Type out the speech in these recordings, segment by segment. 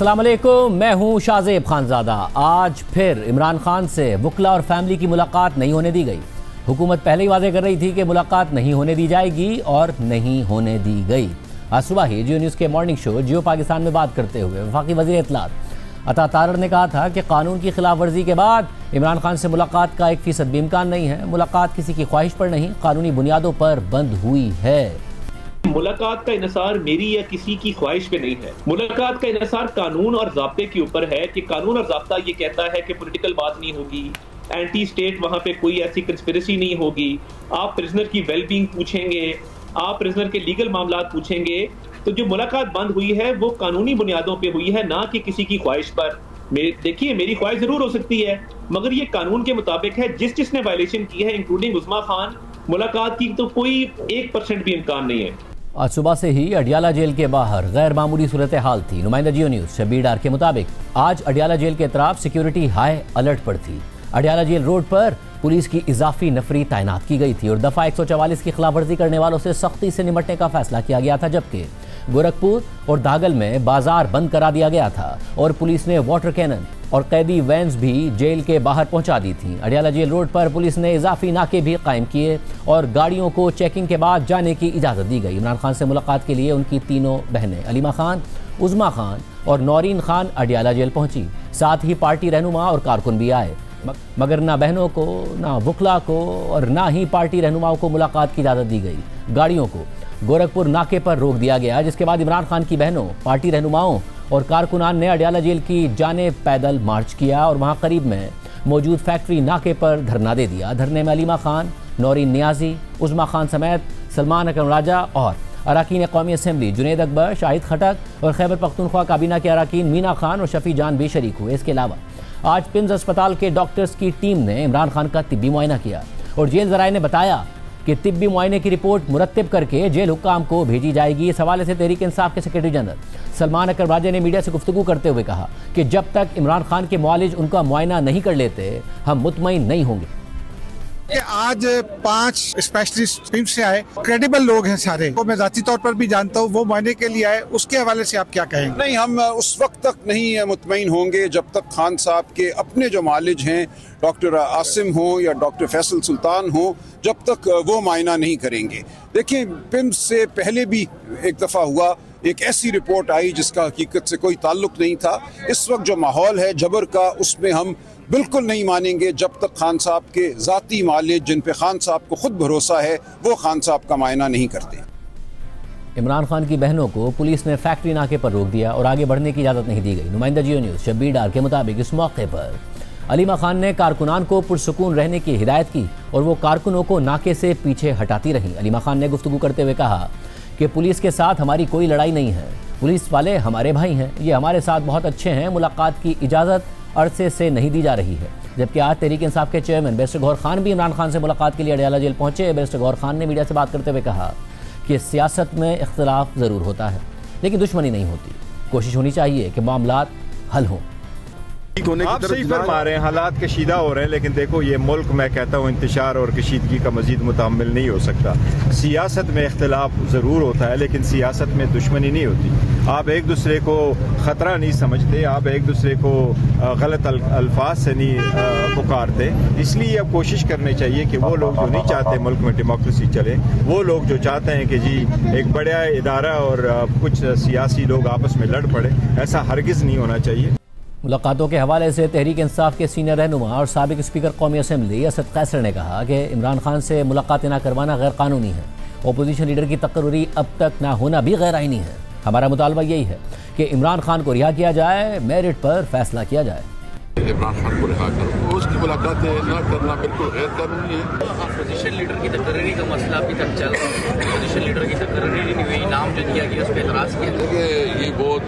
अस्सलाम वालेकुम, मैं हूं शाहजेब खानजादा। आज फिर इमरान खान से वकला और फैमिली की मुलाकात नहीं होने दी गई। हुकूमत पहले ही वादे कर रही थी कि मुलाकात नहीं होने दी जाएगी और नहीं होने दी गई। आज सुबह ही जियो न्यूज़ के मॉर्निंग शो जियो पाकिस्तान में बात करते हुए वफाकी वज़ीर इत्तलात अता तारड़ ने कहा था कि कानून की खिलाफ वर्जी के बाद इमरान खान से मुलाकात का 1% भी इम्कान नहीं है। मुलाकात किसी की ख्वाहिश पर नहीं, कानूनी बुनियादों पर बंद हुई है। मुलाकात का इन्हिसार मेरी या किसी की ख्वाहिश पे नहीं है। मुलाकात का इन्हिसार कानून और ज़ाब्ते के ऊपर है कि कानून और ज़ाब्ता ये कहता है कि पॉलिटिकल बात नहीं होगी, एंटी स्टेट वहां पे कोई ऐसी कंस्पिरेसी नहीं होगी, आप प्रिजनर की वेलबींग पूछेंगे, आप प्रिजनर के लीगल मामलात पूछेंगे। तो जो मुलाकात बंद हुई है वो कानूनी बुनियादों पे हुई है, ना कि किसी की ख्वाहिश पर। देखिए, मेरी ख्वाहिश जरूर हो सकती है, मगर ये कानून के मुताबिक है। जिसने वायलेशन की है इंक्लूडिंग उस्मा खान, मुलाकात की तो कोई 1% भी इम्कान नहीं है। आज सुबह से ही अडियाला जेल के बाहर गैर मामूली सूरत हाल थी। नुमाइंदा जियो न्यूज़ शब्बीर डार के मुताबिक आज अडियाला जेल के तरफ सिक्योरिटी हाई अलर्ट पर थी। अडियाला जेल रोड पर पुलिस की इजाफी नफरी तैनात की गई थी और दफा 144 की खिलाफ वर्जी करने वालों से सख्ती से निपटने का फैसला किया गया था, जबकि गोरखपुर और दागल में बाजार बंद करा दिया गया था और पुलिस ने वाटर कैनन और कैदी वैन्स भी जेल के बाहर पहुंचा दी थी। अडियाला जेल रोड पर पुलिस ने इजाफी नाके भी कायम किए और गाड़ियों को चेकिंग के बाद जाने की इजाज़त दी गई। इमरान खान से मुलाकात के लिए उनकी तीनों बहनें अलीमा खान, उज़मा खान और नौरीन खान अडियाला जेल पहुंची। साथ ही पार्टी रहनुमा और कारकुन भी आए, मगर ना बहनों को, ना वकला को और ना ही पार्टी रहनुमाओं को मुलाकात की इजाज़त दी गई। गाड़ियों को गोरखपुर नाके पर रोक दिया गया, जिसके बाद इमरान खान की बहनों, पार्टी रहनुमाओं और कारकुनान ने अडियाला जेल की जाने पैदल मार्च किया और वहां करीब में मौजूद फैक्ट्री नाके पर धरना दे दिया। धरने में अलीमा खान, नौरीन नियाजी, उज़मा खान समेत सलमान अकरम राजा और अरकान कौमी असम्बली जुनैद अकबर, शाहिद खटक और खैबर पख्तूनख्वा काबीना के अरकान मीना खान और शफी जान भी शरीक हुए। इसके अलावा आज पिम्स अस्पताल के डॉक्टर्स की टीम ने इमरान खान का तिब्बी मुआयना किया और जेल ज़राए ने बताया कि तिब्बी मुआयने की रिपोर्ट मुरत्तिब करके जेल हुक्काम को भेजी जाएगी। इस हवाले से तहरीक इंसाफ के सेक्रेटरी जनरल सलमान अकरम राजा ने मीडिया से गुफ्तगू करते हुए कहा कि जब तक इमरान खान के मुआलिज उनका मुआयना नहीं कर लेते, हम मुतमईन नहीं होंगे। आज 5 स्पेशलिस्ट टीम से आए, क्रेडिबल लोग हैं सारे, वो मैं जाती तौर पर भी जानता हूँ, वो मुआयने के लिए आए। उसके हवाले से आप क्या कहेंगे? नहीं, हम उस वक्त तक नहीं मुतमईन होंगे जब तक खान साहब के अपने जो मालिज हैं, डॉक्टर आसिम हो या डॉक्टर फैसल सुल्तान हो, जब तक वो मुआयना नहीं करेंगे। देखिए, पिम्स से पहले भी एक दफ़ा हुआ, एक ऐसी रिपोर्ट आई जिसका हकीकत से कोई ताल्लुक नहीं था। इस वक्त जो माहौल है जबर का, उसमें हम बिल्कुल नहीं मानेंगे जब तक खान साहब के ज़ाती मालिक, जिन पे खान साहब को खुद भरोसा है, वो खान साहब का मायना नहीं करते। इमरान खान की बहनों को पुलिस ने फैक्ट्री नाके पर रोक दिया और आगे बढ़ने की इजाज़त नहीं दी गई। नुमाइंदा जियो न्यूज़ शब्बीर डार के मुताबिक इस मौके पर अलीमा खान ने कारकुनान को पुरसुकून रहने की हिदायत की और वो कारकुनों को नाके से पीछे हटाती रहीं। अलीमा खान ने गुफ्तगू करते हुए कहा कि पुलिस के साथ हमारी कोई लड़ाई नहीं है, पुलिस वाले हमारे भाई हैं, ये हमारे साथ बहुत अच्छे हैं। मुलाकात की इजाज़त अरसे से नहीं दी जा रही है। जबकि आज तहरीक इंसाफ के चेयरमैन बैरिस्टर गौहर खान भी इमरान खान से मुलाकात के लिए अडियाला जेल पहुंचे। बैरिस्टर गौहर खान ने मीडिया से बात करते हुए कहा कि सियासत में इख्तिलाफ ज़रूर होता है, लेकिन दुश्मनी नहीं होती। कोशिश होनी चाहिए कि मामलात हल हों। आप सही फरमा रहे हैं, हालात कशीदा हो रहे हैं, लेकिन देखो ये मुल्क, मैं कहता हूँ, इंतशार और कशीदगी का मजीद मुतहम्मिल नहीं हो सकता। सियासत में इख्तिलाफ ज़रूर होता है, लेकिन सियासत में दुश्मनी नहीं होती। आप एक दूसरे को ख़तरा नहीं समझते, आप एक दूसरे को गलत अल्फाज से नहीं पुकारते। इसलिए अब कोशिश करनी चाहिए कि वो लोग जो नहीं चाहते मुल्क में डेमोक्रेसी चले, वो लोग जो चाहते हैं कि जी एक बड़ा इदारा और कुछ सियासी लोग आपस में लड़ पड़े, ऐसा हरगिज़ नहीं होना चाहिए। मुलाकातों के हवाले से तहरीक इंसाफ के सीनियर रहनुमा और साबिक स्पीकर कौमी असम्बली असद कैसर ने कहा कि इमरान खान से मुलाकातें न करवाना गैर कानूनी है। अपोजिशन लीडर की तकर्री अब तक ना होना भी गैर आईनी है। हमारा मुतालबा यही है कि इमरान खान को रिहा किया जाए, मेरिट पर फैसला किया जाए। इमरान खान को रिहा करो, उसकी मुलाकातें न करना बिल्कुल गैर कानूनी है। अपोजिशन लीडर की तकर्री का मसला अभी तक चल रहा है। अपोजिशन लीडर की तकर्री नहीं हुई, नाम जो दिया गया उस पर एतराज़ किया। देखिए, ये बहुत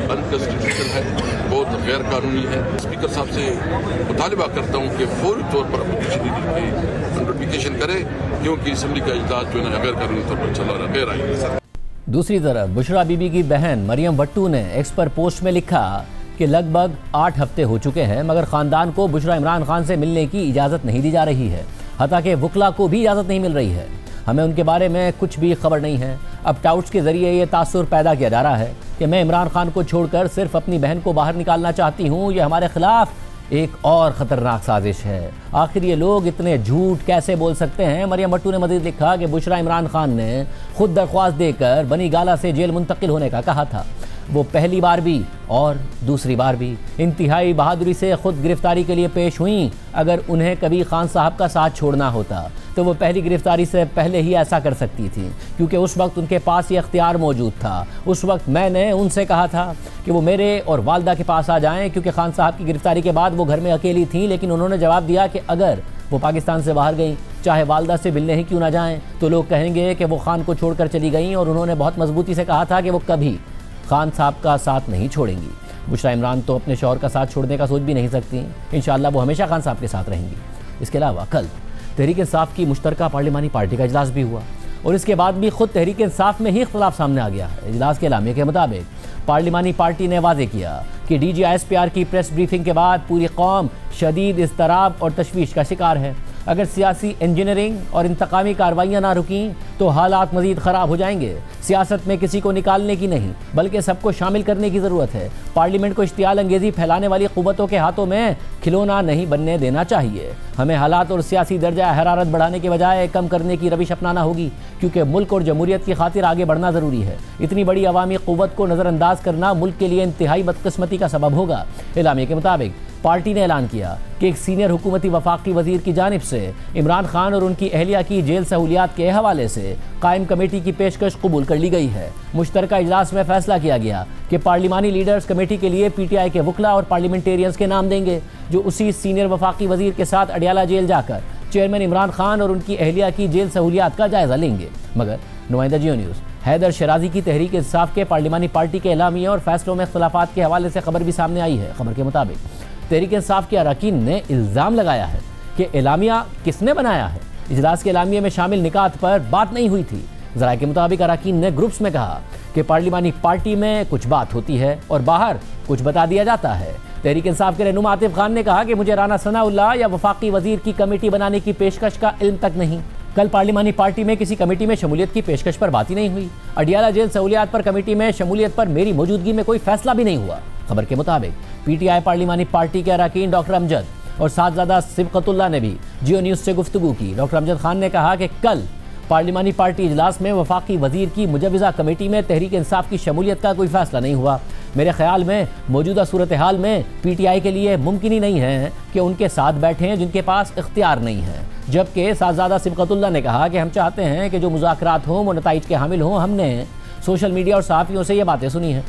अनकॉन्स्टिट्यूशनल है, बहुत गैर कानूनी है। स्पीकर साहब से मुतालिबा करता हूँ कि फौरी तौर पर अपोजिशन लीडर की नोटिफिकेशन करे, क्योंकि असम्बली का इजलास जो है गैर कानूनी तौर पर चला रहा, गैर आईनी। दूसरी तरफ बुशरा बीबी की बहन मरियम भट्टू ने एक्स पर पोस्ट में लिखा कि लगभग 8 हफ्ते हो चुके हैं, मगर ख़ानदान को बुशरा इमरान खान से मिलने की इजाज़त नहीं दी जा रही है। हत्ता कि वकला को भी इजाज़त नहीं मिल रही है। हमें उनके बारे में कुछ भी खबर नहीं है। अब टाउट्स के ज़रिए ये तासुर पैदा किया जा रहा है कि मैं इमरान खान को छोड़कर सिर्फ अपनी बहन को बाहर निकालना चाहती हूँ। ये हमारे खिलाफ एक और ख़तरनाक साजिश है। आखिर ये लोग इतने झूठ कैसे बोल सकते हैं। मरियम भट्टू ने मज़ीद लिखा कि बुशरा इमरान खान ने खुद दरख्वास्त देकर बनी गाला से जेल मुंतकिल होने का कहा था। वो पहली बार भी और दूसरी बार भी इंतहाई बहादुरी से खुद गिरफ्तारी के लिए पेश हुई। अगर उन्हें कभी खान साहब का साथ छोड़ना होता तो वो पहली गिरफ्तारी से पहले ही ऐसा कर सकती थी, क्योंकि उस वक्त उनके पास ये अख्तियार मौजूद था। उस वक्त मैंने उनसे कहा था कि वो मेरे और वालदा के पास आ जाएं, क्योंकि खान साहब की गिरफ्तारी के बाद वो घर में अकेली थी। लेकिन उन्होंने जवाब दिया कि अगर वो पाकिस्तान से बाहर गई, चाहे वालदा से मिलने ही क्यों ना जाएं, तो लोग कहेंगे कि वो खान को छोड़कर चली गई। और उन्होंने बहुत मजबूती से कहा था कि वो कभी खान साहब का साथ नहीं छोड़ेंगी। बुशरा इमरान तो अपने शौहर का साथ छोड़ने का सोच भी नहीं सकती। इंशाअल्लाह वो हमेशा खान साहब के साथ रहेंगी। इसके अलावा कल तहरीक इंसाफ की मुश्तरका पार्लिमानी पार्टी का इजलास भी हुआ और इसके बाद भी खुद तहरीक इंसाफ में ही इख्तलाफ सामने आ गया है। इजलास के एलामिया के मुताबिक पार्लिमानी पार्टी ने वाज़ेह किया कि DGISPR की प्रेस ब्रीफिंग के बाद पूरी कौम शदीद इज़्तिराब और तशवीश का शिकार है। अगर सियासी इंजीनियरिंग और इंतकामी कार्रवाइयाँ ना रुकीं तो हालात मज़ीद ख़राब हो जाएंगे। सियासत में किसी को निकालने की नहीं बल्कि सबको शामिल करने की ज़रूरत है। पार्लियामेंट को इश्तियाल अंगेज़ी फैलाने वाली क़ुव्वतों के हाथों में खिलौना नहीं बनने देना चाहिए। हमें हालात और सियासी दर्जा हरारत बढ़ाने के बजाय कम करने की रविश अपनाना होगी, क्योंकि मुल्क और जमहूरियत की खातिर आगे बढ़ना ज़रूरी है। इतनी बड़ी अवामी क़ुव्वत को नज़रअंदाज करना मुल्क के लिए इंतहाई बदकिस्मती का सबब होगा। एलामिया के मुताबिक पार्टी ने ऐलान किया कि एक सीनियर हुकूमती वफाकी वजीर की जानिब से इमरान खान और उनकी अहलिया की जेल सहूलियात के हवाले से कायम कमेटी की पेशकश कबूल कर ली गई है। मुश्तरका इजलास में फैसला किया गया कि पार्लिमानी लीडर्स कमेटी के लिए PTI के वकला और पार्लियामेंटेरियंस के नाम देंगे, जो उसी सीनियर वफाकी वजीर के साथ अडियाला जेल जाकर चेयरमैन इमरान खान और उनकी अहलिया की जेल सहूलियात का जायजा लेंगे। मगर नुमाइंदा जियो न्यूज़ हैदर शराजी की तहरीक इंसाफ के पार्लिमानी पार्टी के एलामिया और फैसलों में इख्तलाफात के हवाले से खबर भी सामने आई है। खबर के मुताबिक तहरीक इंसाफ के अरकान ने इल्ज़ाम लगाया है कि एलामिया किसने बनाया है। इजलास के एलामिया में शामिल निकात पर बात नहीं हुई थी। ज़राए के मुताबिक अरकान ने ग्रुप्स में कहा कि पार्लिमानी पार्टी में कुछ बात होती है और बाहर कुछ बता दिया जाता है। तहरीक इंसाफ के रहनुमा आतिफ खान ने कहा कि मुझे राना सनाउल्लाह या वफाकी वजीर की कमेटी बनाने की पेशकश का इल्म तक नहीं। कल पार्लिमानी पार्टी में किसी कमेटी में शमूलियत की पेशकश पर बात ही नहीं हुई। अडियाला जेल सहूलियात पर कमेटी में शमूलियत पर मेरी मौजूदगी में कोई फैसला भी नहीं हुआ। खबर के मुताबिक PTI पार्लिमानी पार्टी के अरकान डॉक्टर अमजद और साहबजादा सिबकतुल्लाह ने भी जियो न्यूज़ से गुफ्तगू की। डॉक्टर अमजद खान ने कहा कि कल पार्लिमानी पार्टी इजलास में वफाकी वजीर की मुजव्वज़ा कमेटी में तहरीक इंसाफ की शमूलियत का कोई फैसला नहीं हुआ। मेरे ख्याल में मौजूदा सूरत हाल में PTI के लिए मुमकिन ही नहीं है कि उनके साथ बैठें जिनके पास इख्तियार नहीं है। जबकि साहबजादा सिबकतुल्लाह ने कहा कि हम चाहते हैं कि जो मुज़ाकरात हों वो नताइज के हामिल हों। हमने सोशल मीडिया और सहाफ़ियों से ये बातें सुनी हैं।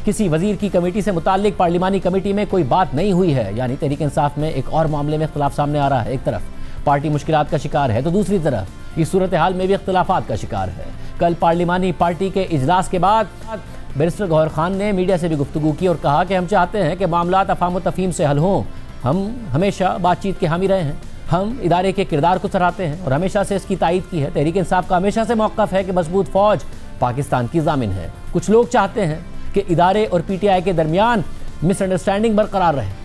किसी वजीर की कमेटी से मुताल्लिक पार्लिमानी कमेटी में कोई बात नहीं हुई है। यानी तहरीक इंसाफ में एक और मामले में इख्तलाफ सामने आ रहा है। एक तरफ पार्टी मुश्किलात का शिकार है तो दूसरी तरफ इस सूरत हाल में भी इख्तलाफात का शिकार है। कल पार्लिमानी पार्टी के इजलास के बाद बैरिस्टर गौहर खान ने मीडिया से भी गुफ्तगू की और कहा कि हम चाहते हैं कि मामलात अफ़ाम व तफ़हीम से हल हों। हम हमेशा बातचीत के हामी रहे हैं। हम इदारे के किरदार को सराहते हैं और हमेशा से इसकी तायीद की है। तहरीक इंसाफ का हमेशा से मौक़िफ़ है कि मजबूत फ़ौज पाकिस्तान की ज़ामिन है। कुछ लोग चाहते हैं कि इदारे और PTI के दरमियान मिसअंडरस्टैंडिंग बरकरार रहे।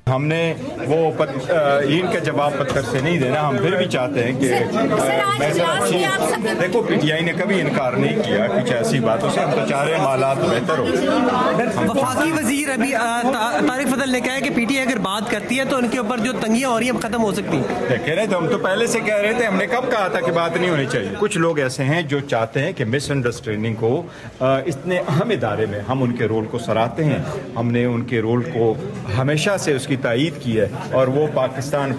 हमने वो इनका जवाब पत्थर से नहीं देना। हम फिर भी चाहते हैं कि देखो PTI ने कभी इनकार नहीं किया कुछ ऐसी बातों से। हम तो चाह रहे हैं हालात बेहतर हो। वफाकी वजीर अभी तारिक फजल ने कहा है कि PTI अगर बात करती है तो उनके ऊपर जो तंगियां हो रही है खत्म हो सकती है। देखे रहे तो हम तो पहले से कह रहे थे। हमने कब कहा था कि बात नहीं होनी चाहिए। कुछ लोग ऐसे हैं जो चाहते हैं कि मिसअंडरस्टैंडिंग को इतने अहम इदारे में हम उनके रोल को सराहते हैं। हमने उनके रोल को हमेशा से उसकी तायीद की है और वो पाकिस्तान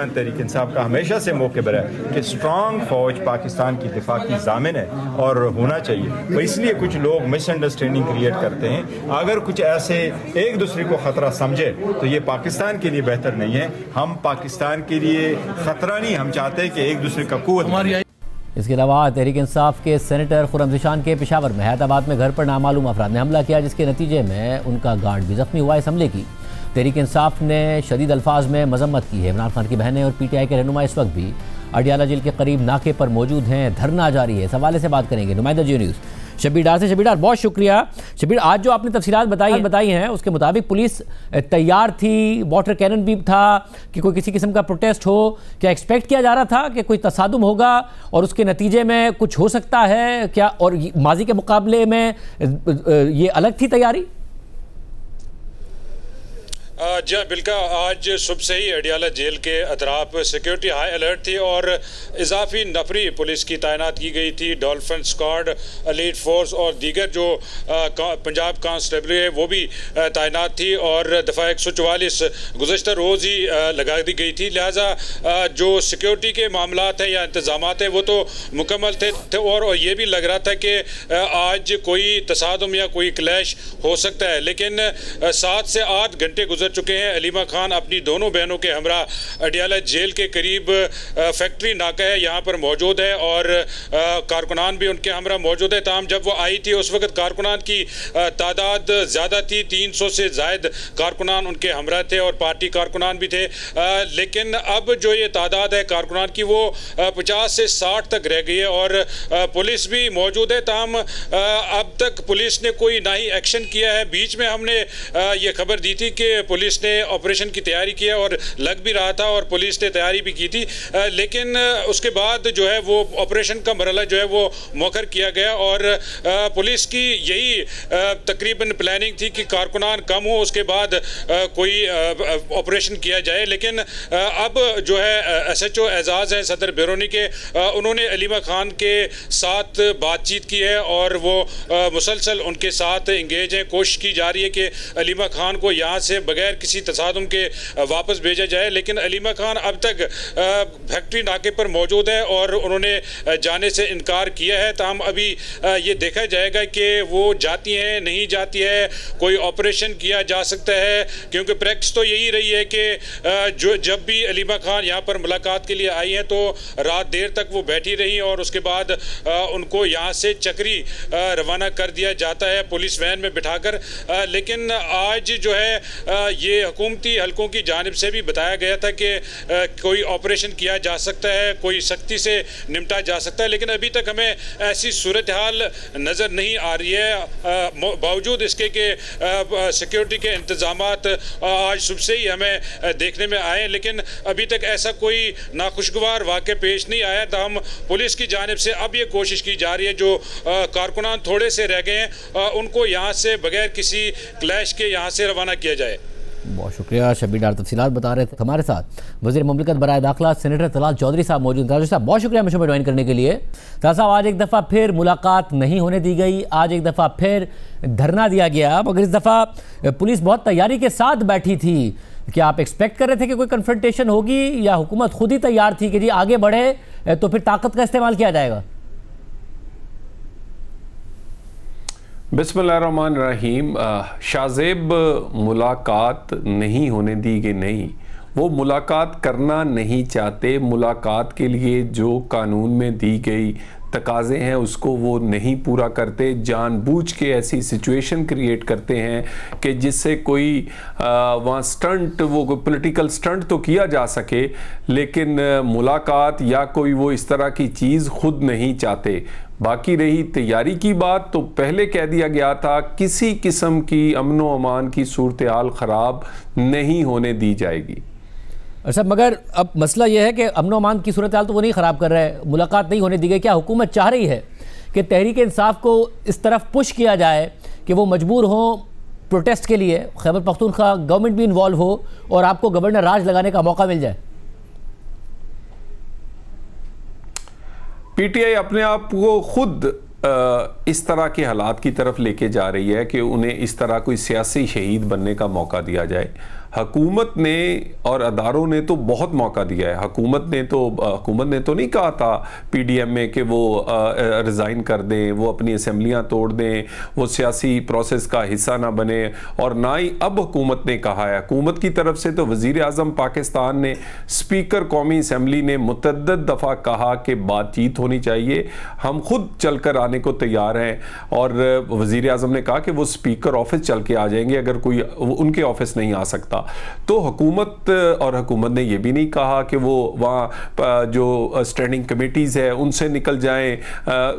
तहरीक इंसाफ का हमेशा से मोक़िफ़ है कि स्ट्रॉन्ग फौज पाकिस्तान की दिफा की ज़ामिन है और होना चाहिए। तो इसलिए कुछ लोग मिसअंडरस्टैंडिंग क्रिएट करते हैं। अगर कुछ ऐसे एक दूसरे को ख़तरा समझे तो ये पाकिस्तान के लिए बेहतर नहीं है। हम पाकिस्तान के लिए ख़तरा नहीं, हम चाहते हैं कि एक दूसरे का कुव्वत। इसके अलावा तहरीक इंसाफ के सेनेटर खुर्रम ज़िशान के पेशावर में हैदराबाद में घर पर नामालूम अफराद ने हमला किया, जिसके नतीजे में उनका गार्ड भी जख्मी हुआ। इस हमले की तहरीक इंसाफ ने शदीद अल्फाज में मजम्मत की है। इमरान खान की बहनें और PTI के रहनुमा इस वक्त भी अडियाला जेल के करीब नाके पर मौजूद हैं। धरना जारी है। इस हवाले से बात करेंगे नुमाइंदा जियो न्यूज़ शबीर डार से। शबीर डार, बहुत शुक्रिया। शबीर, आज जो आपने तफसीलात बताई हैं उसके मुताबिक पुलिस तैयार थी, वाटर कैनन भी था कि कोई किसी किस्म का प्रोटेस्ट हो। क्या एक्सपेक्ट किया जा रहा था कि कोई तसादुम होगा और उसके नतीजे में कुछ हो सकता है क्या, और माजी के मुकाबले में ये अलग थी तैयारी? जी बिल्कुल, आज सुबह से ही अडियाला जेल के अतराफ सिक्योरिटी हाई अलर्ट थी और इजाफी नफरी पुलिस की तैनात की गई थी। डॉल्फिन स्क्वाड, एलीट फोर्स और दीगर जो पंजाब कांस्टेबल है वो भी तैनात थी और दफ़ा 144 गुज़श्ता रोज़ ही लगा दी गई थी। लिहाजा जो सिक्योरिटी के मामलात हैं या इंतज़ाम हैं वो तो मुकम्मल थे और ये भी लग रहा था कि आज कोई तसादुम या कोई क्लैश हो सकता है। लेकिन 7 से 8 घंटे गुजर चुके हैं। अलीमा खान अपनी दोनों बहनों के हमरा अडियाला जेल के करीब फैक्ट्री नाका है यहाँ पर मौजूद है और कारकुनान भी उनके हमरा मौजूद है। ताहम जब वो आई थी उस वक्त कारकुनान की तादाद ज़्यादा थी, 300 से ज़ायद कारकुनान उनके हमरा थे और पार्टी कारकुनान भी थे। लेकिन अब जो ये तादाद है कारकुनान की वो 50 से 60 तक रह गई है और पुलिस भी मौजूद है। ताहम अब तक पुलिस ने कोई ना ही एक्शन किया है। बीच में हमने ये खबर दी थी कि पुलिस ने ऑपरेशन की तैयारी की है और लग भी रहा था और पुलिस ने तैयारी भी की थी, लेकिन उसके बाद जो है वो ऑपरेशन का मरहला जो है वो मौखर किया गया और पुलिस की यही तकरीबन प्लानिंग थी कि कारकुनान कम हो उसके बाद कोई ऑपरेशन किया जाए। लेकिन अब जो है SHO एजाज हैं सदर बैरूनी के, उन्होंने अलीमा खान के साथ बातचीत की है और वो मुसलसल उनके साथ इंगेज हैं। कोशिश की जा रही है कि अलीमा खान को यहाँ से बगैर किसी तसादुम के वापस भेजा जाए, लेकिन अलीमा खान अब तक फैक्ट्री नाके पर मौजूद है और उन्होंने जाने से इनकार किया है। ताहम अभी ये देखा जाएगा कि वो जाती हैं नहीं जाती है, कोई ऑपरेशन किया जा सकता है, क्योंकि प्रैक्टिस तो यही रही है कि जो जब भी अलीमा खान यहाँ पर मुलाकात के लिए आई हैं तो रात देर तक वो बैठी रही और उसके बाद उनको यहाँ से चक्री रवाना कर दिया जाता है पुलिस वैन में बिठाकर। लेकिन आज जो है ये हुकूमती हलकों की जानिब से भी बताया गया था कि कोई ऑपरेशन किया जा सकता है, कोई सख्ती से निपटा जा सकता है, लेकिन अभी तक हमें ऐसी सूरत हाल नज़र नहीं आ रही है। बावजूद इसके कि सिक्योरिटी के इंतजामात आज सुबह से ही हमें देखने में आए, लेकिन अभी तक ऐसा कोई नाखुशगवार वाक़या पेश नहीं आया। ताहम पुलिस की जानिब से अब ये कोशिश की जा रही है जो कारकुनान थोड़े से रह गए हैं उनको यहाँ से बगैर किसी क्लैश के यहाँ से रवाना किया जाए। बहुत शुक्रिया शबीर डार, तफसीलात बता रहे थे। हमारे साथ वज़ीर मुमलिकत बराए दाखिला सेनेटर तलाल चौधरी साहब मौजूद। तलाल साहब बहुत शुक्रिया मुझे ज्वाइन करने के लिए। तलाल साहब, आज एक दफ़ा फिर मुलाकात नहीं होने दी गई, आज एक दफ़ा फिर धरना दिया गया, मगर इस दफ़ा पुलिस बहुत तैयारी के साथ बैठी थी। क्या आप एक्सपेक्ट कर रहे थे कि कोई कन्फ्रंटेशन होगी या हुकूमत खुद ही तैयार थी कि जी आगे बढ़े तो फिर ताकत का इस्तेमाल किया जाएगा? बिस्मिल्लाहिर्रहमानिर्रहीम। शाज़ेब मुलाकात नहीं होने दी गई, नहीं, वो मुलाकात करना नहीं चाहते। मुलाकात के लिए जो कानून में दी गई तकाज़े हैं उसको वो नहीं पूरा करते, जानबूझ के ऐसी सिचुएशन क्रिएट करते हैं कि जिससे कोई वहाँ स्टंट, वो कोई पॉलिटिकल स्टंट तो किया जा सके, लेकिन मुलाकात या कोई वो इस तरह की चीज़ खुद नहीं चाहते। बाकी रही तैयारी की बात, तो पहले कह दिया गया था किसी किस्म की अमन व अमान की सूरत हाल ख़राब नहीं होने दी जाएगी। अच्छा, मगर अब मसला यह है कि अमन व अमान की सूरत हाल तो वो नहीं ख़राब कर रहा है, मुलाकात नहीं होने दी गई। क्या हुकूमत चाह रही है कि तहरीक इंसाफ को इस तरफ पुश किया जाए कि वो मजबूर हों प्रोटेस्ट के लिए, खैबर पख्तूनख्वा गवर्नमेंट भी इन्वॉल्व हो और आपको गवर्नर राज लगाने का मौका मिल जाए? PTI अपने आप को खुद इस तरह के हालात की तरफ लेके जा रही है कि उन्हें इस तरह कोई सियासी शहीद बनने का मौका दिया जाए। हुकूमत ने और अदारों ने तो बहुत मौका दिया है। हुकूमत ने तो नहीं कहा था PDM में कि वो रिज़ाइन कर दें, वो अपनी असम्बलियाँ तोड़ दें, वो सियासी प्रोसेस का हिस्सा ना बने, और ना ही अब हुकूमत ने कहा है। हुकूमत की तरफ से तो वज़ीर आज़म पाकिस्तान ने, स्पीकर कौमी असम्बली ने मुतअद्दिद दफ़ा कहा कि बातचीत होनी चाहिए, हम खुद चल कर आने को तैयार हैं, और वज़ीर आज़म ने कहा कि वो स्पीकर ऑफिस चल के आ जाएंगे अगर कोई उनके ऑफिस नहीं आ सकता। होगा। तो हुकूमत और हुकूमत ने यह भी नहीं कहा कि वो वहाँ जो स्टैंडिंग कमेटीज़ है उनसे निकल जाएं,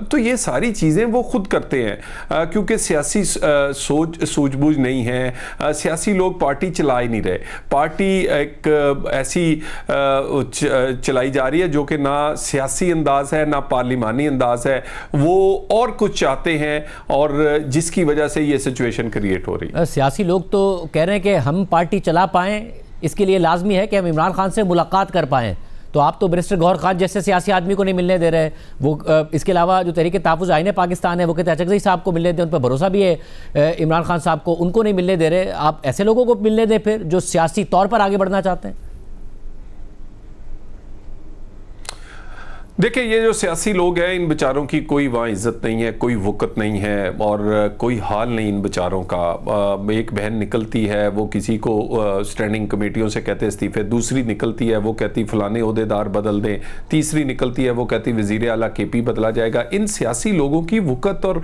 तो ये सारी चीज़ें वो खुद करते हैं क्योंकि सियासी सूझबूझ नहीं है। सियासी लोग पार्टी चला ही नहीं रहे। पार्टी एक ऐसी चलाई जा रही है जो कि ना सियासी अंदाज है ना पार्लिमानी अंदाज है, वो और कुछ चाहते हैं और जिसकी वजह से ये सिचुएशन क्रिएट हो रही है। सियासी लोग तो कह रहे हैं कि हम पार्टी चला पाएं इसके लिए लाजमी है कि हम इमरान खान से मुलाकात कर पाएं, तो आप तो बैरिस्टर गौहर खान जैसे सियासी आदमी को नहीं मिलने दे रहे। वो इसके अलावा जो तहरीक तहफ़्फ़ुज़ आईन पाकिस्तान है वो कहते हैं अचकज़ई साहब को मिलने दें, उन पर भरोसा भी है इमरान खान साहब को, उनको नहीं मिलने दे रहे। आप ऐसे लोगों को मिलने दें फिर जो सियासी तौर पर आगे बढ़ना चाहते हैं। देखिए, ये जो सियासी लोग हैं इन बेचारों की कोई वहाँ इज्जत नहीं है, कोई वक़्त नहीं है और कोई हाल नहीं इन बेचारों का। एक बहन निकलती है वो किसी को स्टैंडिंग कमेटियों से कहते इस्तीफे, दूसरी निकलती है वो कहती फ़लाने ओहदेदार बदल दें, तीसरी निकलती है वो कहती वज़ीर आला KP बदला जाएगा। इन सियासी लोगों की वक़्त, और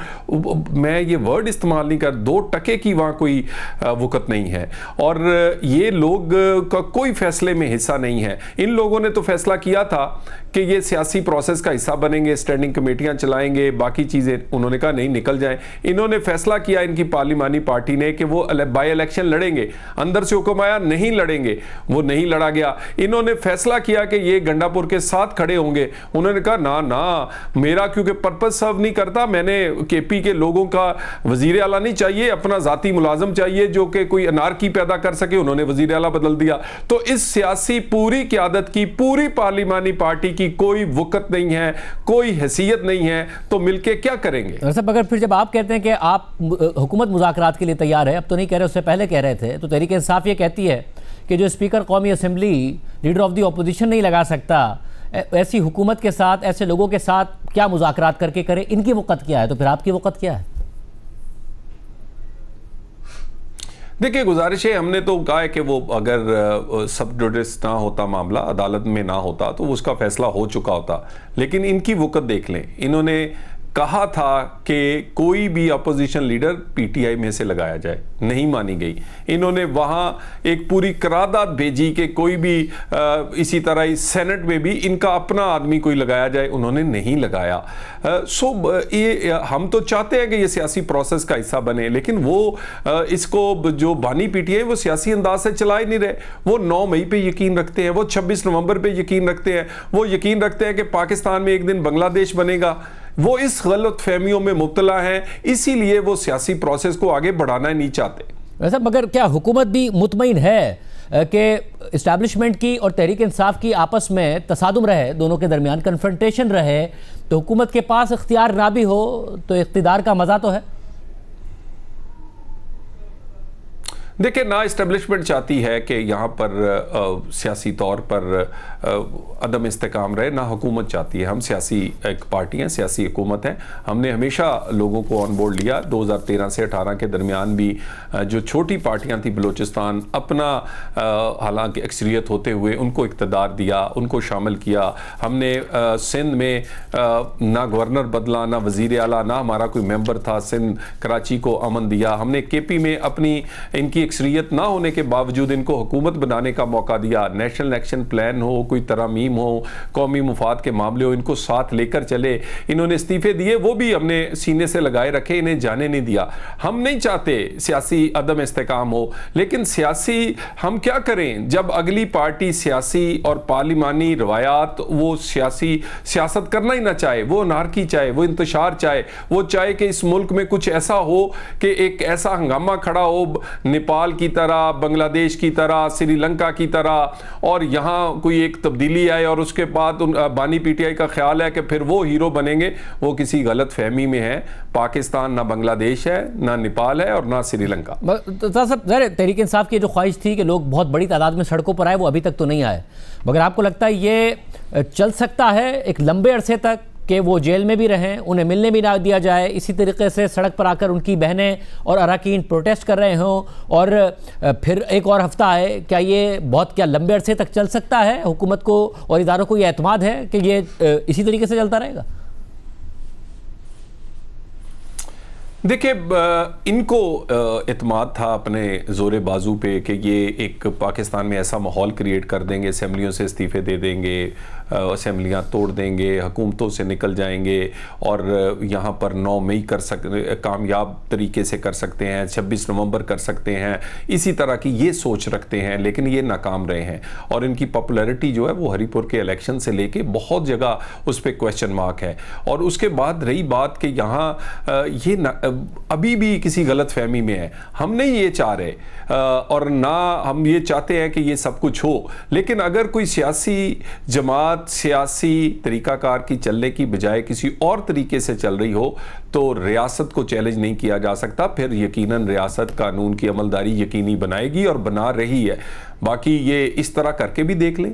मैं ये वर्ड इस्तेमाल नहीं कर, 2 टके की वहाँ कोई वक़्त नहीं है और ये लोग का कोई फ़ैसले में हिस्सा नहीं है। इन लोगों ने तो फैसला किया था कि ये सियासी प्रोसेस का हिस्सा बनेंगे, स्टैंडिंग कमेटियां चलाएंगे, बाकी चीज़ें, उन्होंने कहा नहीं निकल जाएं। इन्होंने फैसला किया इनकी पार्लिमानी पार्टी ने कि वो बाई इलेक्शन लड़ेंगे, अंदर से हुक्म आया नहीं लड़ेंगे, वो नहीं लड़ा गया। इन्होंने फैसला किया कि ये गंडापुर के साथ खड़े होंगे, उन्होंने कहा ना ना, मेरा क्योंकि पर्पस सर्व नहीं करता, मैंने KP के लोगों का वजीर आला नहीं चाहिए, अपना जाती मुलाजम चाहिए जो कि कोई अनारकी पैदा कर सके, उन्होंने वजीर आला बदल दिया। तो इस सियासी पूरी क़यादत की, पूरी पार्लिमानी पार्टी की कोई वक़्त नहीं है, कोई हैसियत नहीं है, तो मिलके क्या करेंगे? सब अगर फिर जब आप कहते हैं कि आप हुकूमत मुज़ाकरात के लिए तैयार है, अब तो नहीं कह रहे, उससे पहले कह रहे थे, तो तहरीक इंसाफ ये कहती है कि जो स्पीकर कौमी assembly leader of the opposition नहीं लगा सकता, ऐसी हुकूमत के साथ, ऐसे लोगों के साथ क्या मुज़ाकरात करके करे, इनकी वक़्त क्या है? तो फिर आपकी वक़्त क्या है? देखिए, गुजारिश है, हमने तो कहा है कि वो अगर सब जुडिस ना होता, मामला अदालत में ना होता, तो उसका फैसला हो चुका होता। लेकिन इनकी वक़्त देख लें, इन्होंने कहा था कि कोई भी अपोजिशन लीडर PTI में से लगाया जाए, नहीं मानी गई। इन्होंने वहाँ एक पूरी करारदाद भेजी कि कोई भी इसी तरह इस सेनेट में भी इनका अपना आदमी कोई लगाया जाए, उन्होंने नहीं लगाया। ये हम तो चाहते हैं कि ये सियासी प्रोसेस का हिस्सा बने, लेकिन वो इसको जो बानी PTI वो सियासी अंदाज से चला ही नहीं रहे। वो 9 मई पे यकीन रखते हैं, वो 26 नवंबर पे यकीन रखते हैं, वो यकीन रखते हैं कि पाकिस्तान में एक दिन बांग्लादेश बनेगा। वो इस गलत फहमियों में मुब्तला हैं, इसीलिए वो सियासी प्रोसेस को आगे बढ़ाना नहीं चाहते। वैसे मगर क्या हुकूमत भी मुतमईन है कि इस्टेब्लिशमेंट की और तहरीक इंसाफ की आपस में तसादुम रहे, दोनों के दरमियान कन्फ्रंटेशन रहे, तो हुकूमत के पास इख्तियार ना भी हो तो इख्तिदार का मज़ा तो है? देखिए, ना इस्टेब्लिशमेंट चाहती है कि यहाँ पर सियासी तौर पर अदम इस्तेकाम रहे, ना हुकूमत चाहती है। हम सियासी एक पार्टी हैं, सियासी हुकूमत है। हमने हमेशा लोगों को ऑन बोर्ड लिया। 2013 से 18 के दरमियान भी जो छोटी पार्टियाँ थी बलूचिस्तान, अपना हालांकि अक्सरियत होते हुए उनको इक़्तिदार दिया, उनको शामिल किया। हमने सिंध में ना गवर्नर बदला, ना वज़ीर आला, ना हमारा कोई मेंबर था। सिंध कराची को अमन दिया। हमने KP में अपनी इनकी अक्सरियत ना होने के बावजूद इनको हुकूमत बनाने का मौका दिया। नेशनल एक्शन प्लान हो, कोई तरमीम हो, कौमी मुफाद के मामले हो, इनको साथ लेकर चले। इन्होंने इस्तीफे दिए, वो भी हमने सीने से लगाए रखे, इन्हें जाने नहीं दिया। हम नहीं चाहते सियासी अदम इस्तेकाम हो, लेकिन सियासी हम क्या करें जब अगली पार्टी सियासी और पार्लिमानी रवायात वो सियासत करना ही ना चाहे, वो अनारकी चाहे, वो इंतशार चाहे, वो चाहे कि इस मुल्क में कुछ ऐसा हो कि एक ऐसा हंगामा खड़ा हो नेपाल की तरह, बांग्लादेश की तरह, श्रीलंका की तरह, और यहाँ कोई एक तब्दीली आए और उसके बाद बानी PTI का ख्याल है कि फिर वो हीरो बनेंगे। वो किसी गलत फहमी में है। पाकिस्तान ना बांग्लादेश है, ना नेपाल है और ना श्रीलंका। तहरीक इंसाफ की जो ख्वाहिश थी कि लोग बहुत बड़ी तादाद में सड़कों पर आए, वो अभी तक तो नहीं आए, मगर आपको लगता है ये चल सकता है एक लंबे अरसे तक कि वो जेल में भी रहें, उन्हें मिलने भी ना दिया जाए, इसी तरीके से सड़क पर आकर उनकी बहनें और अरकान प्रोटेस्ट कर रहे हों और फिर एक और हफ्ता आए? क्या लंबे अरसे तक चल सकता है? हुकूमत को और इदारों को ये एतमाद है कि ये इसी तरीके से चलता रहेगा? देखिए, इनको इत्माद था अपने जोरे बाजू पे कि ये एक पाकिस्तान में ऐसा माहौल क्रिएट कर देंगे, असेंबलियों से इस्तीफ़े दे देंगे, असेंबलियाँ तोड़ देंगे, हुकूमतों से निकल जाएंगे और यहाँ पर 9 मई कर सकते, कामयाब तरीके से कर सकते हैं, 26 नवंबर कर सकते हैं, इसी तरह की ये सोच रखते हैं। लेकिन ये नाकाम रहे हैं और इनकी पॉपुलैरिटी जो है वो हरीपुर के इलेक्शन से लेके बहुत जगह उस पर क्वेश्चन मार्क है। और उसके बाद रही बात कि यहाँ ये अभी भी किसी गलत फहमी में है। हम नहीं ये चाह रहे और ना हम ये चाहते हैं कि ये सब कुछ हो, लेकिन अगर कोई सियासी जमात सियासी तरीकाकार की चलने की बजाय किसी और तरीके से चल रही हो तो रियासत को चैलेंज नहीं किया जा सकता। फिर यकीनन रियासत कानून की अमलदारी यकीनी बनाएगी और बना रही है। बाकी ये इस तरह करके भी देख लें,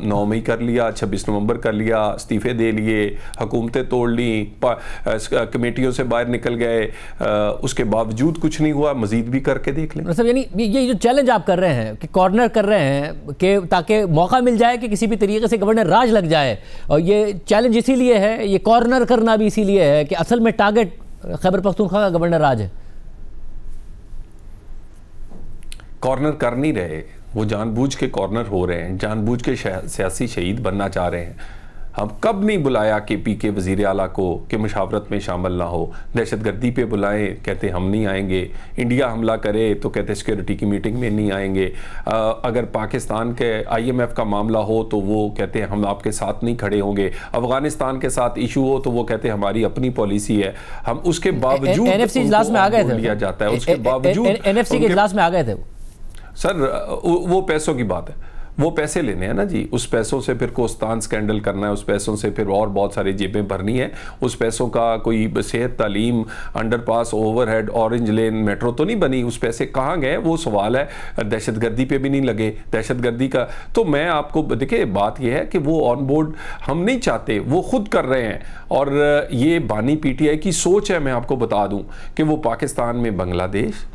9 मई कर लिया, 26 नवंबर कर लिया, इस्तीफे दे लिए, हुकूमतें तोड़ ली, कमेटियों से बाहर निकल गए, उसके बावजूद कुछ नहीं हुआ, मजीद भी करके देख लें। मतलब यानी ये जो चैलेंज आप कर रहे हैं कि कॉर्नर कर रहे हैं कि ताकि मौका मिल जाए कि किसी भी तरीके से गवर्नर राज लग जाए, और ये चैलेंज इसीलिए है, ये कॉर्नर करना भी इसीलिए है कि असल में टारगेट खैबर पख्तूनख्वा का गवर्नर राज है। कॉर्नर कर नहीं रहे, वो जानबूझ के कॉर्नर हो रहे हैं, जानबूझ के सियासी शहीद बनना चाह रहे हैं। हम कब नहीं बुलाया KP के वज़ीर आला को कि मुशावरत में शामिल ना हो, दहशतगर्दी पे बुलाएं कहते हम नहीं आएंगे, इंडिया हमला करे तो कहते सिक्योरिटी की मीटिंग में नहीं आएंगे, अगर पाकिस्तान के IMF का मामला हो तो वो कहते हम आपके साथ नहीं खड़े होंगे, अफगानिस्तान के साथ इशू हो तो वो कहते हमारी अपनी पॉलिसी है। हम उसके बावजूद NFC इजलास में आ गए थे, लिया जाता है, उसके बावजूद NFC के इजलास में आ गए थे सर। वो पैसों की बात है, वो पैसे लेने हैं ना जी, उस पैसों से फिर कोस्तान स्कैंडल करना है, उस पैसों से फिर और बहुत सारी जेबें भरनी है, उस पैसों का कोई सेहत, तालीम, अंडरपास, ओवरहेड, ऑरेंज लेन, मेट्रो तो नहीं बनी, उस पैसे कहाँ गए वो सवाल है। दहशतगर्दी पे भी नहीं लगे, दहशतगर्दी का तो मैं आपको देखिए बात यह है कि वो ऑन बोर्ड हम नहीं चाहते, वो खुद कर रहे हैं। और ये बानी PTI की सोच है, मैं आपको बता दूँ कि वो पाकिस्तान में बांग्लादेश,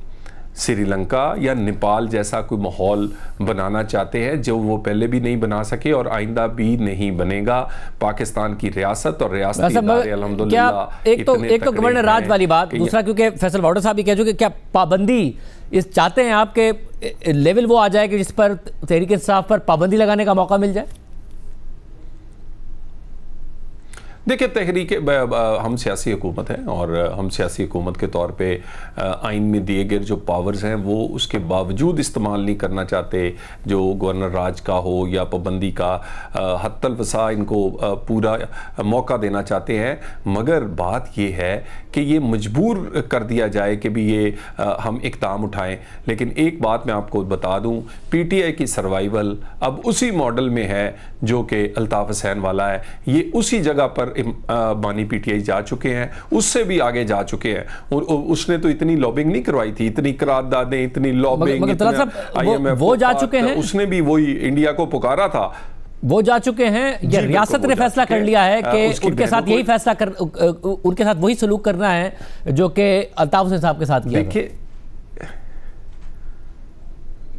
श्रीलंका या नेपाल जैसा कोई माहौल बनाना चाहते हैं जो वो पहले भी नहीं बना सके और आइंदा भी नहीं बनेगा। पाकिस्तान की रियासत और रियासती इदारे अल्हम्दुलिल्लाह एक तो गवर्नर राज वाली बात, दूसरा क्योंकि फैसल बाउडर साहब भी कह चुके, क्या पाबंदी इस चाहते हैं आपके लेवल वो आ जाए कि जिस पर तहरीक इंसाफ पर पाबंदी लगाने का मौका मिल जाए? देखिए, तहरीक हम सियासी हुकूमत हैं और हम सियासी हुकूमत के तौर पे आइन में दिए गए जो पावर्स हैं वो उसके बावजूद इस्तेमाल नहीं करना चाहते, जो गवर्नर राज का हो या पाबंदी का, हत्तल वसा इनको पूरा मौका देना चाहते हैं। मगर बात ये है कि ये मजबूर कर दिया जाए कि भी ये हम इक़दाम उठाएं। लेकिन एक बात मैं आपको बता दूं, PTI की सर्वाइवल अब उसी मॉडल में है जो कि अल्ताफ़ हुसैन वाला है। ये उसी जगह पर बानी PTI जा चुके हैं, उससे भी आगे जा चुके हैं। उसने तो इतनी लॉबिंग नहीं करवाई थी, इतनी करारदादें, इतनी लॉबिंग, IMF वो जा चुके हैं, उसने भी वही इंडिया को पुकारा था, वो जा चुके हैं। ये रियासत ने फैसला कर लिया है कि उनके साथ यही फैसला कर, उनके साथ वही सलूक करना है जो कि अल्ताफ हुसैन साहब के साथ किया। देखिए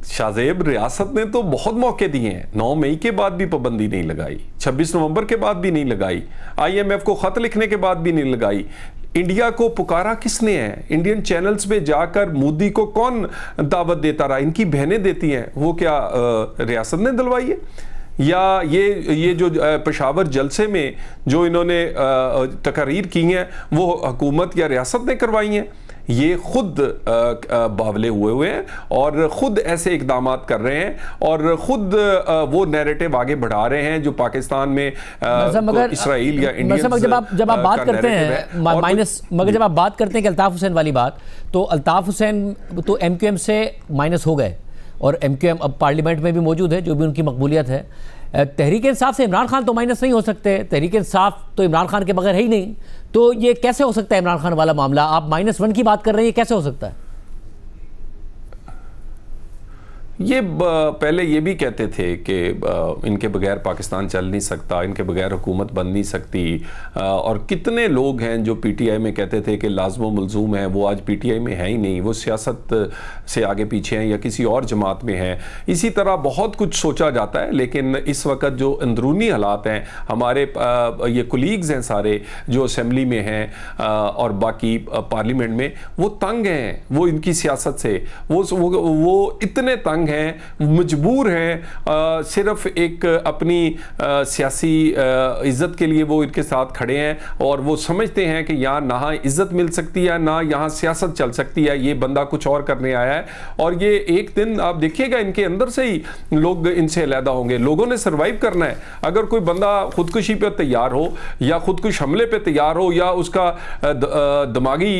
शाहजेब, रियासत ने तो बहुत मौके दिए हैं, 9 मई के बाद भी पाबंदी नहीं लगाई, 26 नवंबर के बाद भी नहीं लगाई, IMF को खत लिखने के बाद भी नहीं लगाई। इंडिया को पुकारा किसने है? इंडियन चैनल्स पे जाकर मोदी को कौन दावत देता रहा? इनकी बहनें देती हैं, वो क्या रियासत ने दिलवाई है? या ये जो पेशावर जलसे में जो इन्होंने तकरीर की हैं वो हुकूमत या रियासत ने करवाई हैं? ये खुद बावले हुए हैं और खुद ऐसे इकदाम कर रहे हैं और खुद वो नैरेटिव आगे बढ़ा रहे हैं जो पाकिस्तान में इसराइल या इंडिया। जब आप बात करते हैं माइनस, मगर जब आप बात करते हैं कि अल्ताफ हुसैन वाली बात, तो अल्ताफ हुसैन तो MQM से माइनस हो गए और MQM अब पार्लियामेंट में भी मौजूद है, जो भी उनकी मकबूलियत है। तहरीक इंसाफ से इमरान खान तो माइनस नहीं हो सकते, तहरीक इंसाफ तो इमरान खान के बगैर है ही नहीं, तो ये कैसे हो सकता है इमरान खान वाला मामला? आप -1 की बात कर रहे हैं, ये कैसे हो सकता है? ये पहले ये भी कहते थे कि इनके बगैर पाकिस्तान चल नहीं सकता, इनके बगैर हुकूमत बन नहीं सकती, और कितने लोग हैं जो पीटीआई में कहते थे कि लाज़िम मलज़ूम है, वो आज पीटीआई में है ही नहीं, वो सियासत से आगे पीछे हैं या किसी और जमात में हैं। इसी तरह बहुत कुछ सोचा जाता है, लेकिन इस वक्त जो अंदरूनी हालात हैं, हमारे ये कुलीग्स हैं सारे जो असेंबली में हैं और बाकी पार्लियामेंट में, वो तंग हैं, वो इनकी सियासत से वो इतने तंग हैं, मजबूर हैं, सिर्फ एक अपनी सियासी इज्जत के लिए वो इनके साथ खड़े हैं, और वो समझते हैं कि यहाँ ना इज्जत मिल सकती है ना यहाँ सियासत चल सकती है, ये बंदा कुछ और करने आया है। और ये एक दिन आप देखिएगा इनके अंदर से ही लोग इनसे अलहदा होंगे। लोगों ने सर्वाइव करना है। अगर कोई बंदा खुदकुशी पे तैयार हो या खुदकुश हमले पे तैयार हो या उसका दिमागी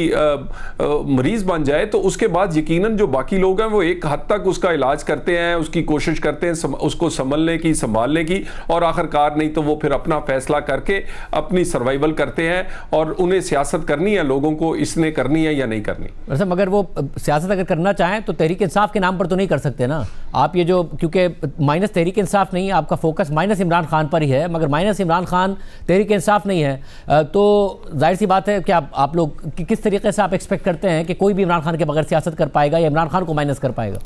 मरीज बन जाए, तो उसके बाद यकीनन जो बाकी लोग हैं वो एक हद तक उसका इलाज करते हैं, उसकी कोशिश करते हैं उसको संभलने की, संभालने की, और आखिरकार नहीं तो वो फिर अपना फैसला करके अपनी सर्वाइवल करते हैं। और उन्हें सियासत करनी है, लोगों को इसने करनी है या नहीं करनी। वैसे मगर वो सियासत अगर करना चाहें तो तहरीक इंसाफ के नाम पर तो नहीं कर सकते ना आप। ये जो क्योंकि माइनस तहरीक इंसाफ नहीं है, आपका फोकस माइनस इमरान खान पर ही है, मगर माइनस इमरान खान तहरीक इंसाफ नहीं है, तो जाहिर सी बात है कि आप लोग किस तरीके से आप एक्सपेक्ट करते हैं कि कोई भी इमरान खान के बगैर सियासत कर पाएगा या इमरान खान को माइनस कर पाएगा?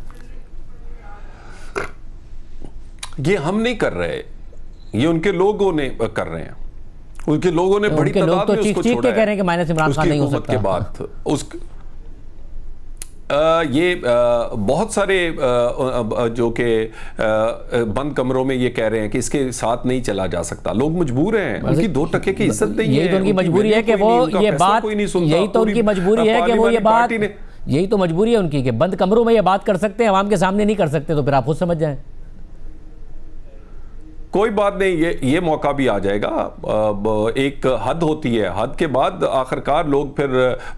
ये हम नहीं कर रहे, ये उनके लोगों ने कर रहे हैं। उनके लोगों ने बड़ी तादाद में उसको छोड़ा है। कह रहे हैं कि माइनस इमरान खान नहीं हो सकता। के बाद ये बहुत सारे जो कि बंद कमरों में ये कह रहे हैं कि इसके साथ नहीं चला जा सकता। लोग मजबूर हैं, उनकी 2 टके की इज्जत नहीं है। यही तो उनकी मजबूरी है कि वो ये बात, यही तो उनकी मजबूरी है कि वो ये बात, यही तो मजबूरी है उनकी कि बंद कमरों में ये बात कर सकते हैं, आवाम के सामने नहीं कर सकते। तो फिर आप खुद समझ जाएं। कोई बात नहीं, ये मौका भी आ जाएगा। एक हद होती है, हद के बाद आखिरकार लोग फिर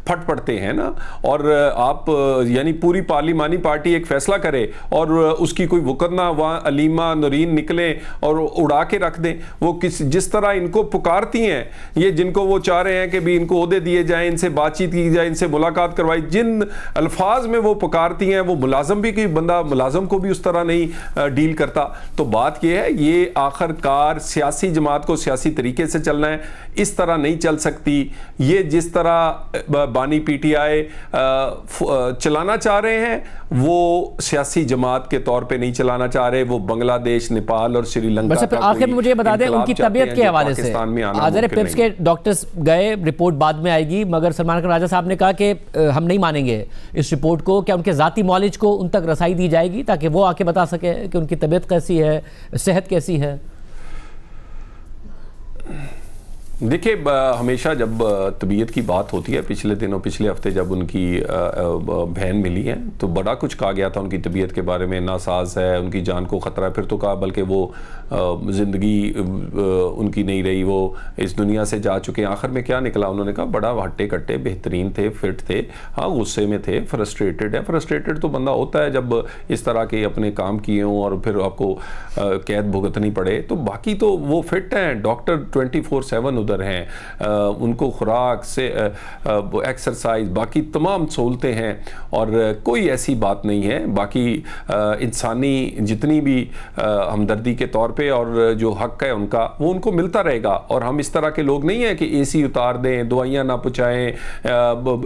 फट पड़ते हैं ना। और आप यानी पूरी पार्लिमानी पार्टी एक फैसला करे और उसकी कोई वुकन्ना वहाँ अलीमा नूरीन निकले और उड़ा के रख दें। वो जिस तरह इनको पुकारती हैं, ये जिनको वो चाह रहे हैं कि भी इनको ओहदे दिए जाएं, इनसे बातचीत की जाए, इनसे मुलाकात करवाई, जिन अल्फाज में वो पुकारती हैं, वो मुलाजम भी, कोई बंदा मुलाजम को भी उस तरह नहीं डील करता। तो बात ये है, ये आखिरकार सियासी जमात को सियासी तरीके से चलना है, इस तरह नहीं चल सकती। ये जिस तरह बानी पीटीआई चलाना चाह रहे हैं, वो सियासी जमात के तौर पे नहीं चलाना चाह रहे। वो बांग्लादेश, नेपाल और श्रीलंका का आखिर में मुझे बता दें उनकी तबीयत के हवाले से। आजर पिप्स के डॉक्टर्स गए, रिपोर्ट बाद में आएगी, मगर सलमान खान राजा साहब ने कहा कि हम नहीं मानेंगे इस रिपोर्ट को। क्या उनके जाती मौलिज को उन तक रसाई दी जाएगी ताकि वो आके बता सके कि उनकी तबीयत कैसी है, सेहत कैसी है? देखिए, हमेशा जब तबीयत की बात होती है, पिछले दिनों, पिछले हफ्ते जब उनकी बहन मिली है तो बड़ा कुछ कहा गया था उनकी तबीयत के बारे में, नासाज है, उनकी जान को ख़तरा है। फिर तो कहा बल्कि वो ज़िंदगी उनकी नहीं रही, वो इस दुनिया से जा चुके हैं। आखिर में क्या निकला? उन्होंने कहा बड़ा हट्टे कट्टे बेहतरीन थे, फिट थे, हाँ गुस्से में थे, फ्रस्ट्रेटेड है। फ्रस्ट्रेटेड तो बंदा होता है जब इस तरह के अपने काम किए हों और फिर आपको कैद भुगतनी पड़े। तो बाकी तो वो फिट हैं। डॉक्टर 24/7 हैं, उनको खुराक से एक्सरसाइज, बाकी तमाम सहूलतें हैं और कोई ऐसी बात नहीं है। बाकी इंसानी जितनी भी हमदर्दी के तौर पे और जो हक है उनका, वो उनको मिलता रहेगा। और हम इस तरह के लोग नहीं हैं कि एसी उतार दें, दवाइयाँ ना पहुँचाएँ,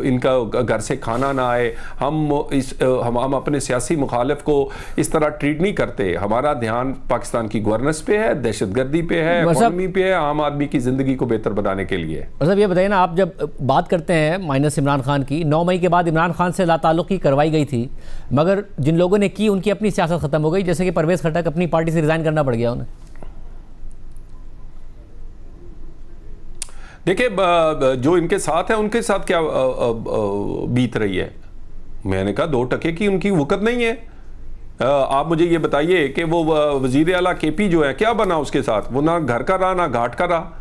इनका घर से खाना ना आए। हम अपने सियासी मुखालिफ को इस तरह ट्रीट नहीं करते। हमारा ध्यान पाकिस्तान की गवर्नेंस पे है, दहशतगर्दी पे है, इकोनॉमी पे है, आम आदमी की जिंदगी को बेहतर बनाने के लिए। मतलब ये बताइए ना, आप जब बात करते हैं माइनस इमरान खान की, 9 मई के बाद इमरान खान से लाताल्लुकी करवाई गई थी, मगर जिन लोगों ने की उनकी अपनी सियासत खत्म हो गई। जैसे कि परवेज खट्टक, अपनी पार्टी से रिजाइन करना पड़ गया उन्हें। देखिए, जो इनके साथ है उनके साथ क्या बीत रही है, मैंने कहा 2 टके की उनकी वक़्त नहीं है। आप मुझे ये बताइए कि वो वजीर आला केपी जो है क्या बना उसके साथ? वो ना घर का रहा ना घाट का रहा।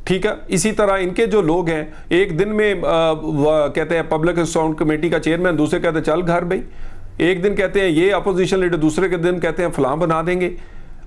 ठीक है, इसी तरह इनके जो लोग हैं, एक दिन में कहते हैं पब्लिक अकाउंट कमेटी का चेयरमैन, दूसरे कहते हैं चल घर भाई। एक दिन कहते हैं ये अपोजिशन लीडर, दूसरे के दिन कहते हैं फलां बना देंगे।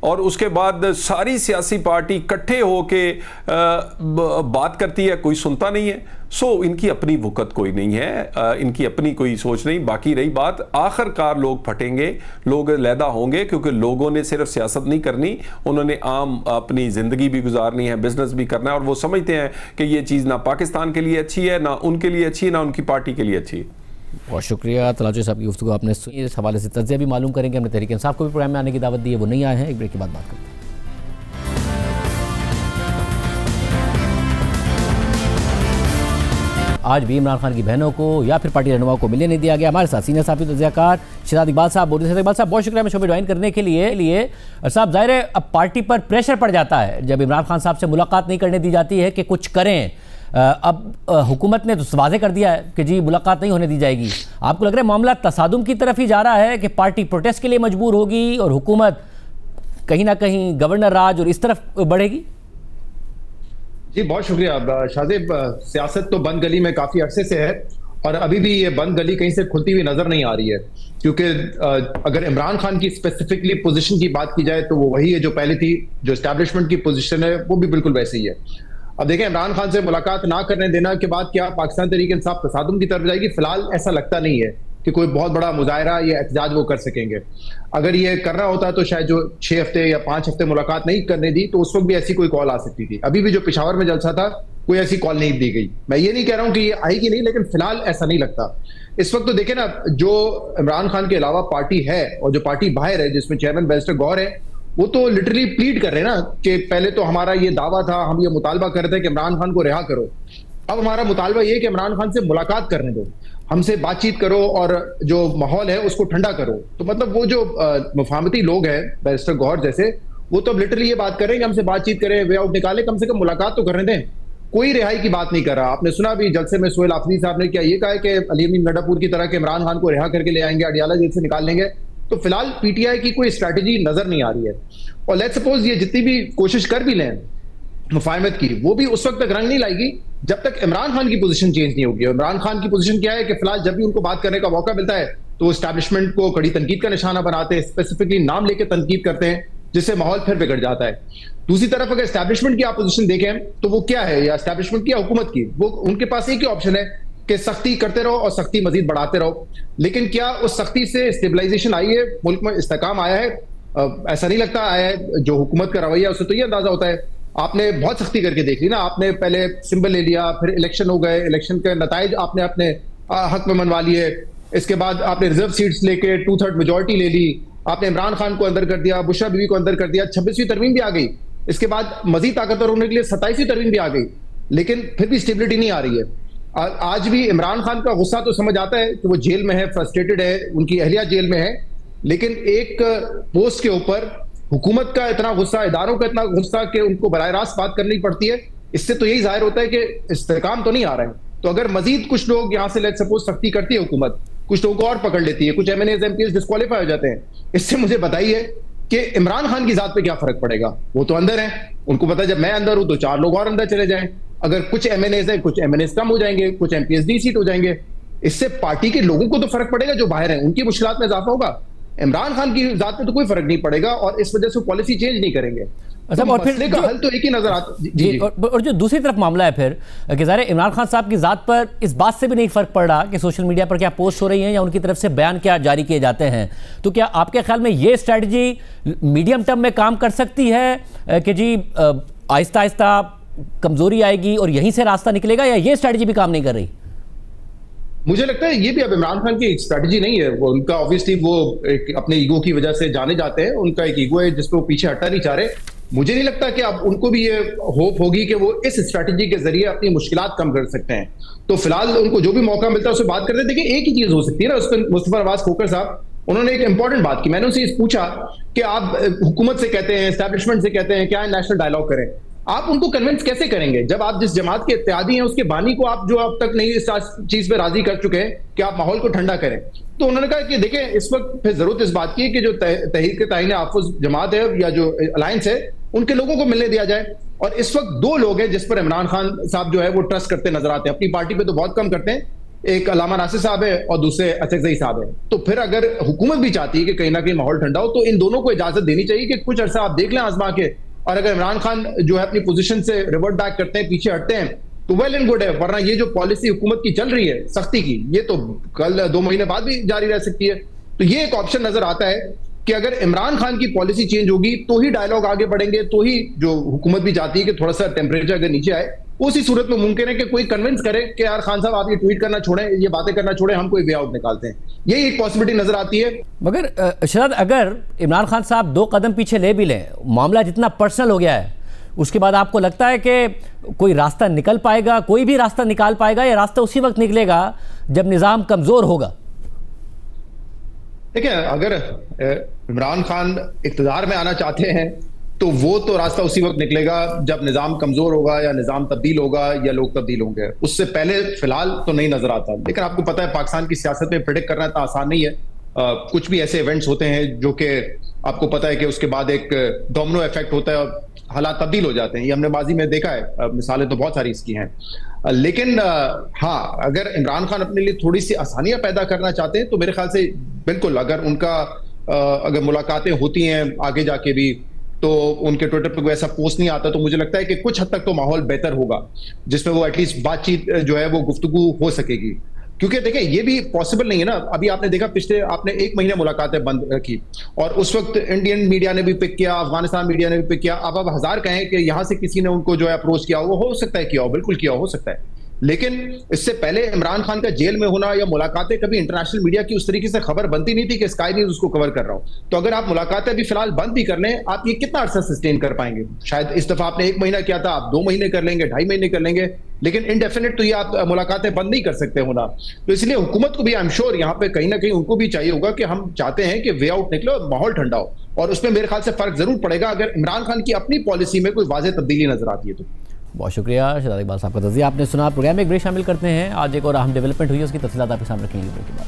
और उसके बाद सारी सियासी पार्टी इकट्ठे होके बात करती है, कोई सुनता नहीं है। सो इनकी अपनी वक़्त कोई नहीं है, इनकी अपनी कोई सोच नहीं। बाकी रही बात, आखिरकार लोग फटेंगे, लोग लैदा होंगे, क्योंकि लोगों ने सिर्फ सियासत नहीं करनी, उन्होंने आम अपनी ज़िंदगी भी गुजारनी है, बिजनेस भी करना है, और वो समझते हैं कि ये चीज़ ना पाकिस्तान के लिए अच्छी है, ना उनके लिए अच्छी है, ना उनकी पार्टी के लिए अच्छी है। बहुत शुक्रिया तलाजो साहब की गुफ्तगू आपने सुनी। इस हवाले से तज्ज़िया भी मालूम करेंगे। हमने तहरीक इंसाफ को भी प्रोग्राम में आने की दावत दी है, वो नहीं आए हैं। एक ब्रेक के बाद बात करते हैं। आज भी इमरान खान की बहनों को या फिर पार्टी रहनुमाओं को मिलने नहीं दिया गया। हमारे साथ सीनियर साहब तज़्ज़ियाकार शहजाद इकबाल साहब बोल रहे थे। इकबाल साहब बहुत शुक्रिया हमें शो में ज्वाइन करने के लिए। साहब ज़ाहिर है अब पार्टी पर प्रेशर पड़ जाता है जब इमरान खान साहब से मुलाकात नहीं करने दी जाती है कि कुछ करें। अब हुकूमत ने तो वाज़े कर दिया है कि जी मुलाकात नहीं होने दी जाएगी। आपको लग रहा है मामला तसादुम की तरफ ही जा रहा है कि पार्टी प्रोटेस्ट के लिए मजबूर होगी और हुकूमत कहीं ना कहीं गवर्नर राज और इस तरफ बढ़ेगी? जी बहुत शुक्रिया शाहजेब। सियासत तो बंद गली में काफी अरसे से है और अभी भी ये बंद गली कहीं से खुलती हुई नजर नहीं आ रही है, क्योंकि अगर इमरान खान की स्पेसिफिकली पोजीशन की बात की जाए तो वो वही है जो पहले थी। जो एस्टैब्लिशमेंट की पोजीशन है वो भी बिल्कुल वैसे ही है। अब देखें, इमरान खान से मुलाकात ना करने देना के बाद क्या पाकिस्तान तहरीक इंसाफ तसादुम की तरफ जाएगी? फिलहाल ऐसा लगता नहीं है कि कोई बहुत बड़ा मुजाहरा या एहतजाज वो कर सकेंगे। अगर ये करना होता तो शायद जो 6 हफ्ते या 5 हफ्ते मुलाकात नहीं करने दी तो उस वक्त भी ऐसी कोई कॉल आ सकती थी। अभी भी जो पेशावर में जलसा था कोई ऐसी कॉल नहीं दी गई। मैं ये नहीं कह रहा हूं कि ये आएगी नहीं, लेकिन फिलहाल ऐसा नहीं लगता। इस वक्त तो देखे ना, जो इमरान खान के अलावा पार्टी है और जो पार्टी बाहर है जिसमें चेयरमैन बैरिस्टर गौर है, वो तो लिटरली प्लीड कर रहे हैं ना कि पहले तो हमारा ये दावा था, हम ये मुतालबा कर रहे थे कि इमरान खान को रिहा करो। अब हमारा मुतालबा ये कि इमरान खान से मुलाकात करने दो, हमसे बातचीत करो और जो माहौल है उसको ठंडा करो। तो मतलब वो जो मुफाहमती लोग हैं बैरिस्टर गौहर जैसे, वो तो लिटरली ये बात करें कि हमसे बातचीत करें, वे आउट निकाले, कम से कम मुलाकात तो करने दें। कोई रिहाई की बात नहीं कर रहा। आपने सुना भी जलसे में सोहेल आफरीदी साहब ने क्या ये कहा है कि अली अमीन गंडापुर की तरह के इमरान खान को रिहा करके ले आएंगे, अडियाला जेल से निकाल लेंगे। तो फिलहाल पीटीआई की कोई स्ट्रैटेजी नजर नहीं आ रही है। और लेट्स सपोज ये जितनी भी कोशिश कर भी लें मुफाहमत की, वो भी उस वक्त तक रंग नहीं लाएगी जब तक इमरान खान की पोजीशन चेंज नहीं होगी। इमरान खान की पोजीशन क्या है कि फिलहाल जब भी उनको बात करने का मौका मिलता है तो वो एस्टैब्लिशमेंट को कड़ी तनकीद का निशाना बनाते हैं, स्पेसिफिकली नाम लेकर तनकीद करते हैं, जिससे माहौल फिर बिगड़ जाता है। दूसरी तरफ अगर एस्टैब्लिशमेंट की आप पोजीशन देखें तो वो क्या है, या एस्टैब्लिशमेंट की या हुकूमत की, वो उनके पास एक ही ऑप्शन है कि सख्ती करते रहो और सख्ती मजीद बढ़ाते रहो। लेकिन क्या उस सख्ती से स्टेबलाइजेशन आई है, मुल्क में इस्तेकाम आया है? ऐसा नहीं लगता आया है। जो हुकूमत का रवैया उससे तो ये अंदाजा होता है। आपने बहुत सख्ती करके देख ली ना, आपने पहले सिंबल ले लिया, फिर इलेक्शन हो गए, इलेक्शन के नताइज आपने अपने हक में मनवा लिए, इसके बाद आपने रिजर्व सीट्स लेके 2/3 मेजोरिटी ले ली, आपने इमरान खान को अंदर कर दिया, बुशरा बीवी को अंदर कर दिया, 26वीं तरमीम भी आ गई, इसके बाद मजीद ताकतवर होने के लिए 27वीं तरमीम भी आ गई, लेकिन फिर भी स्टेबिलिटी नहीं आ रही है। आज भी इमरान खान का गुस्सा तो समझ आता है कि वो जेल में है, फ्रस्ट्रेटेड है, उनकी अहलिया जेल में है, लेकिन एक पोस्ट के ऊपर हुकूमत का इतना गुस्सा, इदारों का इतना गुस्सा कि उनको बराह रास्त बात करनी पड़ती है, इससे तो यही जाहिर होता है कि इस्तेकाम तो नहीं आ रहा है। तो अगर मजीद कुछ लोग यहाँ से लेट्स सपोज सख्ती करती है हुकूमत, कुछ लोगों को और पकड़ लेती है, कुछ MNAs MPs डिस्क्वालीफाई हो जाते हैं, इससे मुझे बताइए कि इमरान खान की जात पे क्या फर्क पड़ेगा? वो तो अंदर है, उनको पता है जब मैं अंदर हूं तो 4 लोग और अंदर चले जाएं। अगर कुछ MNAs है, कुछ MNAs कम हो जाएंगे, कुछ MPs सीट हो जाएंगे, इससे पार्टी के लोगों को तो फर्क पड़ेगा जो बाहर हैं, उनकी मुश्किलात में इजाफा होगा। इमरान खान की जात पे तो कोई फर्क नहीं पड़ेगा और इस वजह से पॉलिसी चेंज नहीं करेंगे। अच्छा, और फिर का हल तो एक ही नजर आता जी। और जो दूसरी तरफ मामला है फिर कि ज़ाहिर इमरान खान साहब की जात पर इस बात से भी नहीं फर्क पड़ रहा कि सोशल मीडिया पर क्या पोस्ट हो रही हैं या उनकी तरफ से बयान क्या जारी किए जाते हैं। तो क्या आपके ख्याल में ये स्ट्रैटेजी मीडियम टर्म में काम कर सकती है कि जी आहिस्ता आहिस्ता कमजोरी आएगी और यहीं से रास्ता निकलेगा, या ये स्ट्रैटेजी भी काम नहीं कर रही? मुझे लगता है ये भी अब इमरान खान की एक स्ट्रैटेजी नहीं है। वो उनका ऑब्वियसली वो एक अपने ईगो की वजह से जाने जाते हैं, उनका एक ईगो है जिसपे वो पीछे हटना नहीं चाह रहे। मुझे नहीं लगता कि अब उनको भी ये होप होगी कि वो इस स्ट्रैटेजी के जरिए अपनी मुश्किलात कम कर सकते हैं। तो फिलहाल उनको जो भी मौका मिलता है उससे बात करते हैं। देखिए, एक ही चीज हो सकती है ना, उस पर मुस्तफा नवाज खोखर साहब उन्होंने एक इंपॉर्टेंट बात की। मैंने उनसे पूछा कि आप हुकूमत से कहते हैं, एस्टैब्लिशमेंट से कहते हैं क्या नेशनल डायलॉग करें, आप उनको कन्विंस कैसे करेंगे जब आप जिस जमात के इत्यादी हैं उसके बानी को आप जो अब तक नहीं इस चीज पे राजी कर चुके हैं कि आप माहौल को ठंडा करें? तो उन्होंने कहा कि देखें, इस वक्त फिर जरूरत इस बात की है कि जो तहरीक ताईन आफुज जमात है या जो अलायंस है उनके लोगों को मिलने दिया जाए। और इस वक्त 2 लोग हैं जिस पर इमरान खान साहब जो है वो ट्रस्ट करते नजर आते हैं। अपनी पार्टी पे तो बहुत कम करते हैं, एक अल्लामा नासिर साहब है और दूसरे असदज़ई साहब है। तो फिर अगर हुकूमत भी चाहती है कि कहीं ना कहीं माहौल ठंडा हो तो इन दोनों को इजाजत देनी चाहिए कि कुछ अरसा आप देख लें आजमा के, और अगर इमरान खान जो है अपनी पोजीशन से रिवर्ट बैक करते हैं, पीछे हटते हैं, तो वेल एंड गुड है। वरना ये जो पॉलिसी हुकूमत की चल रही है सख्ती की, ये तो कल 2 महीने बाद भी जारी रह सकती है। तो ये एक ऑप्शन नजर आता है कि अगर इमरान खान की पॉलिसी चेंज होगी तो ही डायलॉग आगे बढ़ेंगे, तो ही जो हुकूमत भी चाहती है कि थोड़ा सा टेम्परेचर अगर नीचे आए, उसी सूरत में मुमकिन है कि कोई कन्विंस करे कि यार खान साहब आप ये ट्वीट करना छोड़ें, ये बातें करना छोड़ें, हम कोई वे आउट निकालते हैं। यही एक पॉसिबिलिटी नजर आती है। मगर शरद, अगर इमरान खान साहब 2 कदम पीछे ले भी लें, मामला जितना पर्सनल हो गया है, उसके बाद आपको लगता है कि कोई रास्ता निकल पाएगा, कोई भी रास्ता निकाल पाएगा, या रास्ता उसी वक्त निकलेगा जब निजाम कमजोर होगा? देखिए, अगर इमरान खान इक़्तिदार में आना चाहते हैं तो वो तो रास्ता उसी वक्त निकलेगा जब निजाम कमजोर होगा या निजाम तब्दील होगा या लोग तब्दील होंगे। उससे पहले फिलहाल तो नहीं नजर आता। लेकिन आपको पता है पाकिस्तान की सियासत में प्रेडिक्ट करना इतना आसान नहीं है। कुछ भी ऐसे इवेंट्स होते हैं जो कि आपको पता है कि उसके बाद एक डोमिनो इफेक्ट होता है और हालात तब्दील हो जाते हैं। ये हमने माजी में देखा है, मिसालें तो बहुत सारी इसकी हैं। लेकिन हाँ, अगर इमरान खान अपने लिए थोड़ी सी आसानियां पैदा करना चाहते हैं तो मेरे ख्याल से बिल्कुल, अगर उनका अगर मुलाकातें होती हैं आगे जाके भी, तो उनके ट्विटर पर कोई ऐसा पोस्ट नहीं आता, तो मुझे लगता है कि कुछ हद तक तो माहौल बेहतर होगा जिसमें वो एटलीस्ट बातचीत जो है वो गुफ्तगू हो सकेगी। क्योंकि देखिए, ये भी पॉसिबल नहीं है ना। अभी आपने देखा, पिछले आपने 1 महीने मुलाकातें बंद रखी और उस वक्त इंडियन मीडिया ने भी पिक किया, अफगानिस्तान मीडिया ने भी पिक किया। अब 1000 कहें कि यहाँ से किसी ने उनको जो है अप्रोच किया, वो हो सकता है किया हो, बिल्कुल किया हो सकता है। लेकिन इससे पहले इमरान खान का जेल में होना या मुलाकातें, कभी इंटरनेशनल मीडिया की उस तरीके से खबर बनती नहीं थी कि स्काई न्यूज उसको कवर कर रहा हो। तो अगर आप मुलाकातें अभी फिलहाल बंद भी कर लें, आप ये कितना अर्सा सस्टेन कर पाएंगे? शायद इस दफा आपने 1 महीना किया था, आप 2 महीने कर लेंगे, 2.5 महीने कर लेंगे, लेकिन इनडेफिनेट तो ये आप मुलाकातें बंद नहीं कर सकते होना। तो इसलिए हुकूमत को भी आई एम श्योर यहाँ पे कहीं ना कहीं उनको भी चाहिए होगा कि हम चाहते हैं कि वे आउट निकले और माहौल ठंडा हो, और उसमें मेरे ख्याल से फर्क जरूर पड़ेगा अगर इमरान खान की अपनी पॉलिसी में कोई वाज़ेह तब्दीली नजर आती है तो। बहुत शुक्रिया शहजाद इकबाल साहब का तज़किया आपने सुना। प्रोग्राम में एक ब्रेक शामिल करते हैं। आज एक और अहम डेवलपमेंट हुई है, उसकी तफसीलात आपके सामने रखेंगे ब्रेक के बाद।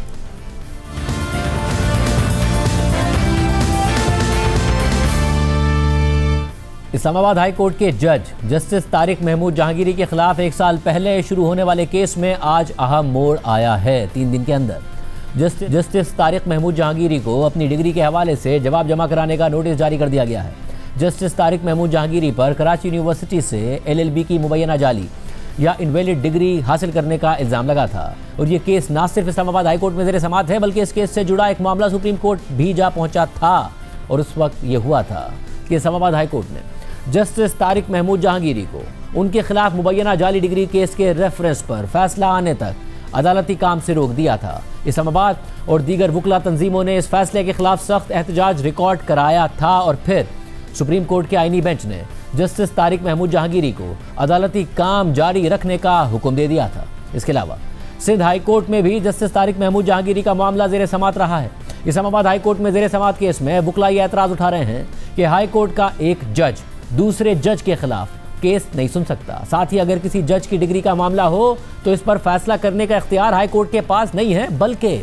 इस्लामाबाद हाई कोर्ट के जज जस्टिस तारिक महमूद जहांगीरी के खिलाफ 1 साल पहले शुरू होने वाले केस में आज अहम मोड़ आया है। 3 दिन के अंदर जस्टिस तारिक महमूद जहांगीरी को अपनी डिग्री के हवाले से जवाब जमा कराने का नोटिस जारी कर दिया गया है। जस्टिस तारिक महमूद जहांगीरी पर कराची यूनिवर्सिटी से LLB की मुबैना जाली या इनवैलिड डिग्री हासिल करने का इल्ज़ाम लगा था, और ये केस न सिर्फ इस्लामाबाद हाई कोर्ट में ज़ेर समाअत है, बल्कि इस केस से जुड़ा एक मामला सुप्रीम कोर्ट भी जा पहुंचा था। और उस वक्त ये हुआ था कि इस्लामाबाद हाई कोर्ट ने जस्टिस तारिक महमूद जहांगीरी को उनके खिलाफ मुबैना जाली डिग्री केस के रेफरेंस पर फैसला आने तक अदालती काम से रोक दिया था। इस्लामाबाद और दीगर वकला तंजीमों ने इस फैसले के खिलाफ सख्त एहतजाज रिकॉर्ड कराया था, और फिर सुप्रीम कोर्ट के आईनी बेंच ने जस्टिस तारिक महमूद जहांगीरी को अदालती काम जारी रखने का हुक्म दे दिया था। इसके अलावा सिंध हाई कोर्ट में भी जस्टिस तारिक महमूद जहांगीरी का मामला ज़ेर समाअत रहा है। इस्लामाबाद हाई कोर्ट में ज़ेर समाअत केस में वकला ये एतराज़ उठा रहे हैं कि हाई कोर्ट का एक जज दूसरे जज के खिलाफ केस नहीं सुन सकता। साथ ही अगर किसी जज की डिग्री का मामला हो तो इस पर फैसला करने का इख्तियार हाई कोर्ट के पास नहीं है, बल्कि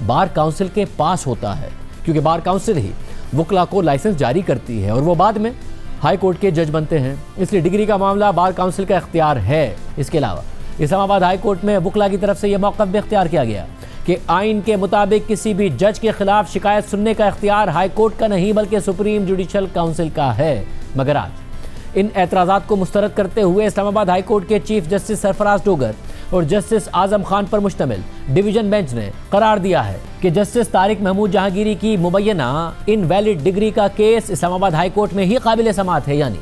बार काउंसिल के पास होता है, क्योंकि बार काउंसिल ही वकला को लाइसेंस जारी करती है और वो बाद में हाई कोर्ट के जज बनते हैं। इसलिए डिग्री का मामला बार काउंसिल का इख्तियार है। इसके अलावा इस्लामाबाद हाई कोर्ट में वकला की तरफ से यह मौक़िफ़ भी इख्तियार किया गया कि आइन के मुताबिक किसी भी जज के खिलाफ शिकायत सुनने का इख्तियार हाई कोर्ट का नहीं, बल्कि सुप्रीम जुडिशल काउंसिल का है। मगर आज इन एतराज़ात को मुस्तरद करते हुए इस्लामाबाद हाई कोर्ट के चीफ जस्टिस सरफराज डोगर और जस्टिस आजम खान पर मुश्तमिल डिवीजन बेंच ने करार दिया है कि जस्टिस तारिक महमूद जहांगीरी की मुबैना इनवैलिड डिग्री का केस इस्लामाबाद हाई कोर्ट में ही काबिल समाअत है, यानी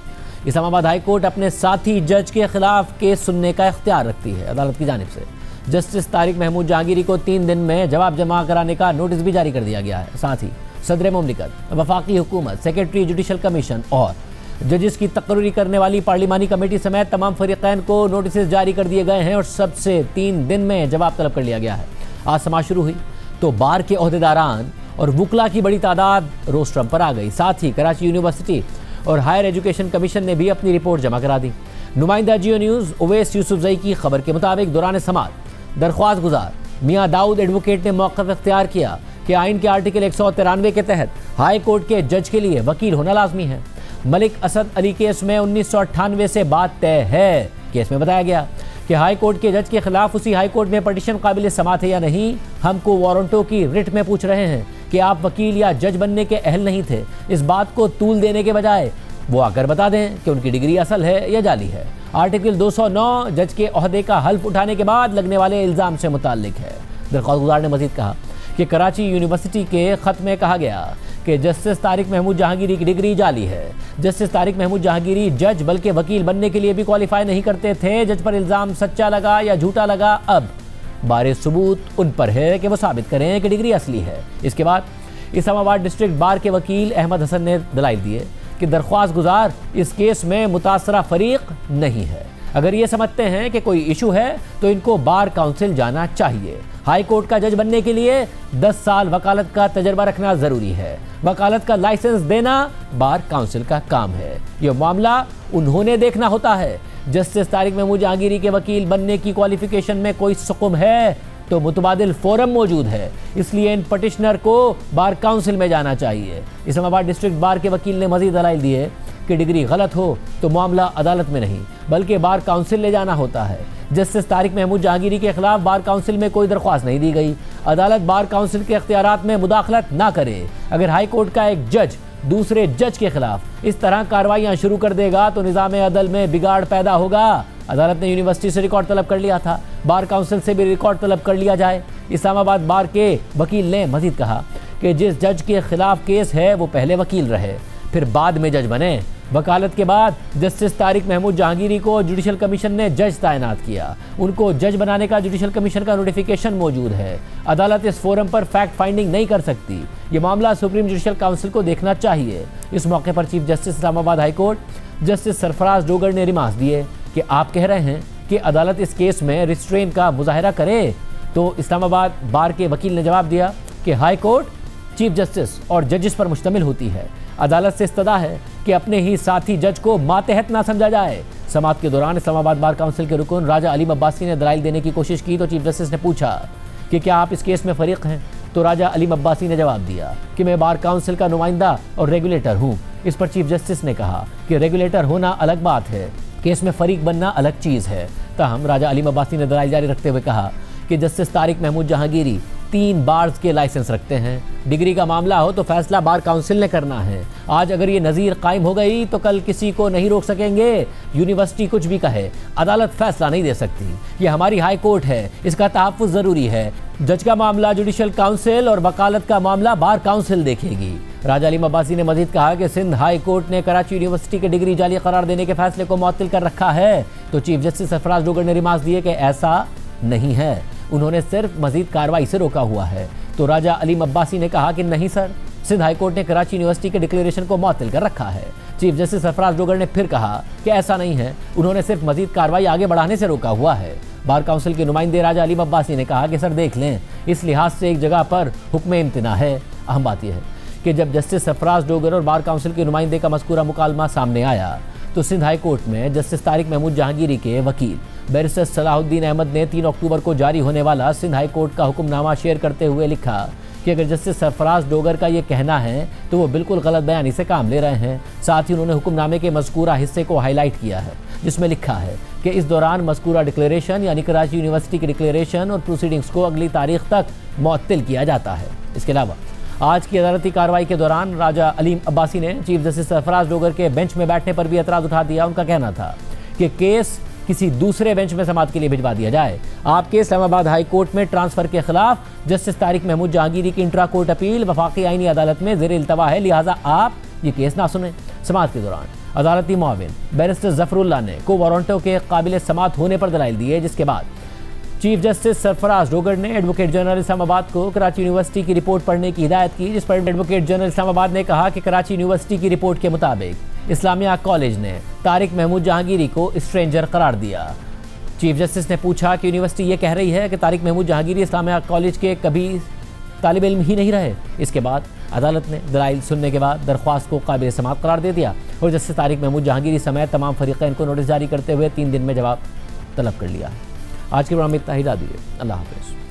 इस्लामाबाद हाई कोर्ट अपने साथी जज के खिलाफ केस सुनने का इख्तियार रखती है। अदालत की जानिब से जस्टिस तारिक महमूद जहांगीरी को 3 दिन में जवाब जमा कराने का नोटिस भी जारी कर दिया गया है। साथ ही सदर मुमलिकत, वफाकी हुकूमत, सेक्रेटरी जुडिशल कमीशन और जजेस की तकरीरी करने वाली पार्लिमानी कमेटी समेत तमाम फरीक़ैन को नोटिस जारी कर दिए गए हैं और सबसे 3 दिन में जवाब तलब कर लिया गया है। आज समाअत शुरू हुई तो बार के ओहदेदारान और वकला की बड़ी तादाद रोस्ट्रम पर आ गई। साथ ही कराची यूनिवर्सिटी और हायर एजुकेशन कमीशन ने भी अपनी रिपोर्ट जमा करा दी। नुमाइंदा जियो न्यूज़ उवैस यूसुफजई की खबर के मुताबिक दौरान समाअत दरख्वास्त गुजार मियाँ दाऊद एडवोकेट ने मौक़िफ़ इख्तियार किया कि आइन के आर्टिकल 193 के तहत हाई कोर्ट के जज के लिए वकील होना लाजमी है। मलिक असद अली केस में 1998 से बात तय है। केस में बताया गया कि हाई कोर्ट के जज के खिलाफ उसी हाई कोर्ट में पटिशन काबिल समाअत है या नहीं। हमको वारंटों की रिट में पूछ रहे हैं कि आप वकील या जज बनने के अहल नहीं थे। इस बात को तूल देने के बजाय वो आकर बता दें कि उनकी डिग्री असल है या जाली है। आर्टिकल 209 जज के ओहदे का हल्फ उठाने के बाद लगने वाले इल्ज़ाम से मुताल्लिक है। दरख्वास्तगुजार ने मजीद कहा कि कराची यूनिवर्सिटी के ख़त में कहा गया कि जस्टिस तारिक महमूद जहांगीरी की डिग्री जाली है। जस्टिस तारिक महमूद जहांगीरी जज बल्कि वकील बनने के लिए भी क्वालिफाई नहीं करते थे। जज पर इल्ज़ाम सच्चा लगा या झूठा लगा, अब बारे सबूत उन पर है कि वो साबित करें कि डिग्री असली है। इसके बाद इस्लामाबाद डिस्ट्रिक्ट बार के वकील अहमद हसन ने दलाइल दिए कि दरख्वास्त गुजार इस केस में मुतासरा फरीक नहीं है। अगर ये समझते हैं कि कोई इशू है तो इनको बार काउंसिल जाना चाहिए। हाई कोर्ट का जज बनने के लिए 10 साल वकालत का तजर्बा रखना ज़रूरी है। वकालत का लाइसेंस देना बार काउंसिल का काम है। यह मामला उन्होंने देखना होता है। जस्टिस तारिक महमूद जहांगीरी के वकील बनने की क्वालिफिकेशन में कोई सुकुम है तो मुतबादिल फोरम मौजूद है, इसलिए इन पटिशनर को बार काउंसिल में जाना चाहिए। इस्लामाबाद डिस्ट्रिक्ट बार के वकील ने मजीद दलाइल दिए कि डिग्री गलत हो तो मामला अदालत में नहीं बल्कि बार काउंसिल ले जाना होता है। जस्टिस तारिक महमूद जहांगीरी के खिलाफ बार काउंसिल में कोई दरख्वास्त नहीं दी गई। अदालत बार काउंसिल के इख्तियारात में मुदाखलत ना करे। अगर हाई कोर्ट का एक जज दूसरे जज के खिलाफ इस तरह कार्रवाइयां शुरू कर देगा तो निज़ाम अदल में बिगाड़ पैदा होगा। अदालत ने यूनिवर्सिटी से रिकॉर्ड तलब कर लिया था, बार काउंसिल से भी रिकॉर्ड तलब कर लिया जाए। इस्लामाबाद बार के वकील ने मजीद कहा कि जिस जज के खिलाफ केस है वो पहले वकील रहे फिर बाद में जज बने। वकालत के बाद जस्टिस तारिक महमूद जहांगीरी को जुडिशल कमीशन ने जज तैनात किया। उनको जज बनाने का जुडिशल कमीशन का नोटिफिकेशन मौजूद है। अदालत इस फोरम पर फैक्ट फाइंडिंग नहीं कर सकती। ये मामला सुप्रीम जुडिशल काउंसिल को देखना चाहिए। इस मौके पर chief justice Islamabad high court justice Sarfaraz Dogar ने रिमार्क्स दिए कि आप कह रहे हैं कि अदालत इस केस में रिस्ट्रेन का मुजाहरा करे, तो इस्लामाबाद बार के वकील ने जवाब दिया कि हाई कोर्ट चीफ जस्टिस और जजेस पर मुश्तमिल होती है। अदालत से इस्तदा है कि अपने ही साथी जज को मातहत ना समझा जाए। समाअत के दौरान इस्लामाबाद बार काउंसिल के रुकन राजा अलीम अब्बासी ने दलाइल देने की कोशिश की तो चीफ जस्टिस ने पूछा कि क्या आप इस केस में फरीक हैं, तो राजा अलीम अब्बासी ने जवाब दिया कि मैं बार काउंसिल का नुमाइंदा और रेगुलेटर हूँ। इस पर चीफ जस्टिस ने कहा कि रेगुलेटर होना अलग बात है, केस में फरीक बनना अलग चीज़ है। ताहम राजा अलीम अब्बासी ने दलाइल जारी रखते हुए कहा कि जस्टिस तारिक महमूद जहांगीरी 3 बार्स के लाइसेंस रखते हैं। डिग्री का मामला हो तो फैसला बार काउंसिल ने करना है। आज अगर ये नज़ीर कायम हो गई तो कल किसी को नहीं रोक सकेंगे। यूनिवर्सिटी कुछ भी कहे, अदालत फैसला नहीं दे सकती। ये हमारी हाई कोर्ट है, इसका तहफ़्फ़ुज़ ज़रूरी है। जज का मामला जुडिशल काउंसिल और वकालत का मामला बार काउंसिल देखेगी। राजा अलीम अब्बासी ने मजीद कहा कि सिंध हाई कोर्ट ने कराची यूनिवर्सिटी के डिग्री जाली करार देने के फैसले को मुअत्तल कर रखा है, तो चीफ जस्टिस सरफराज डोगर ने रिमार्क्स दिए कि ऐसा नहीं है, उन्होंने सिर्फ मजीद कार्रवाई से रोका हुआ है। तो राजा अलीम अब्बासी ने कहा कि नहीं सर, सिंध हाई कोर्ट ने कराची यूनिवर्सिटी के डिक्लेरेशन को मुअत्तल कर रखा है। चीफ जस्टिस सरफराज डोगर ने फिर कहा कि ऐसा नहीं है, उन्होंने सिर्फ मजीद कार्रवाई आगे बढ़ाने से रोका हुआ है। बार काउंसिल के नुमाइंदे राजा अलीम अब्बासी ने कहा कि सर देख लें, इस लिहाज से एक जगह पर हुक्म इम्तना है। अहम बात यह है कि जब जस्टिस सरफराज डोगर और बार काउंसिल के नुमाइंदे का मज़कूरा मुकालमा सामने आया तो सिंध हाई कोर्ट में जस्टिस तारिक महमूद जहांगीरी के वकील बैरिस्टर सलाहुद्दीन अहमद ने 3 अक्टूबर को जारी होने वाला सिंध हाई कोर्ट का हुक्मनामा शेयर करते हुए लिखा कि अगर जस्टिस सरफराज डोगर का ये कहना है तो वो बिल्कुल गलत बयानी से काम ले रहे हैं। साथ ही उन्होंने हुक्मनामे के मज़कूरा हिस्से को हाईलाइट किया है जिसमें लिखा है कि इस दौरान मज़कूरा डिक्लेरेशन यानी कराची यूनिवर्सिटी की डिक्लेरेशन और प्रोसीडिंग्स को अगली तारीख तक मुअत्तल किया जाता है। इसके अलावा आज की अदालती कार्रवाई के दौरान राजा अलीम अब्बासी ने चीफ जस्टिस सरफराज डोगर के बेंच में बैठने पर भी एतराज़ उठा दिया। उनका कहना था कि केस किसी दूसरे बेंच में समाअत के लिए भिजवा दिया जाए। आपके इस्लामाबाद हाई कोर्ट में ट्रांसफर के खिलाफ जस्टिस तारिक महमूद जहांगीरी की इंट्रा कोर्ट अपील वफाकी आईनी अदालत में ज़ेर इल्तवा है, लिहाजा आप ये केस ना सुने। समाअत के दौरान अदालती मुआविन बैरिस्टर जफरुल्लाह ने को वारंटों के काबिल समाअत होने पर दलाइल दिए, जिसके बाद चीफ जस्टिस सरफराज डोगर ने एडवोकेट जनरल इस्लामाबाद को कराची यूनिवर्सिटी की रिपोर्ट पढ़ने की हिदायत की, जिस पर एडवोकेट जनरल इस्लामाबाद ने कहा कि कराची यूनिवर्सिटी की रिपोर्ट के मुताबिक इस्लामिया कॉलेज ने तारिक महमूद जहांगीरी को स्ट्रेंजर करार दिया। चीफ जस्टिस ने पूछा कि यूनिवर्सिटी ये कह रही है कि तारिक महमूद जहांगीरी इस्लामिया कॉलेज के कभी तालिब इल्म ही नहीं रहे। इसके बाद अदालत ने दलाइल सुनने के बाद दरख्वास्त को काबिल समाअत करार दे दिया और जस्टिस तारिक महमूद जहांगीरी समेत तमाम फरीक़ैन को नोटिस जारी करते हुए 3 दिन में जवाब तलब कर लिया। आज के प्रोग्राम में इतना ही, दीजिए। अल्लाह हाफ़िज़।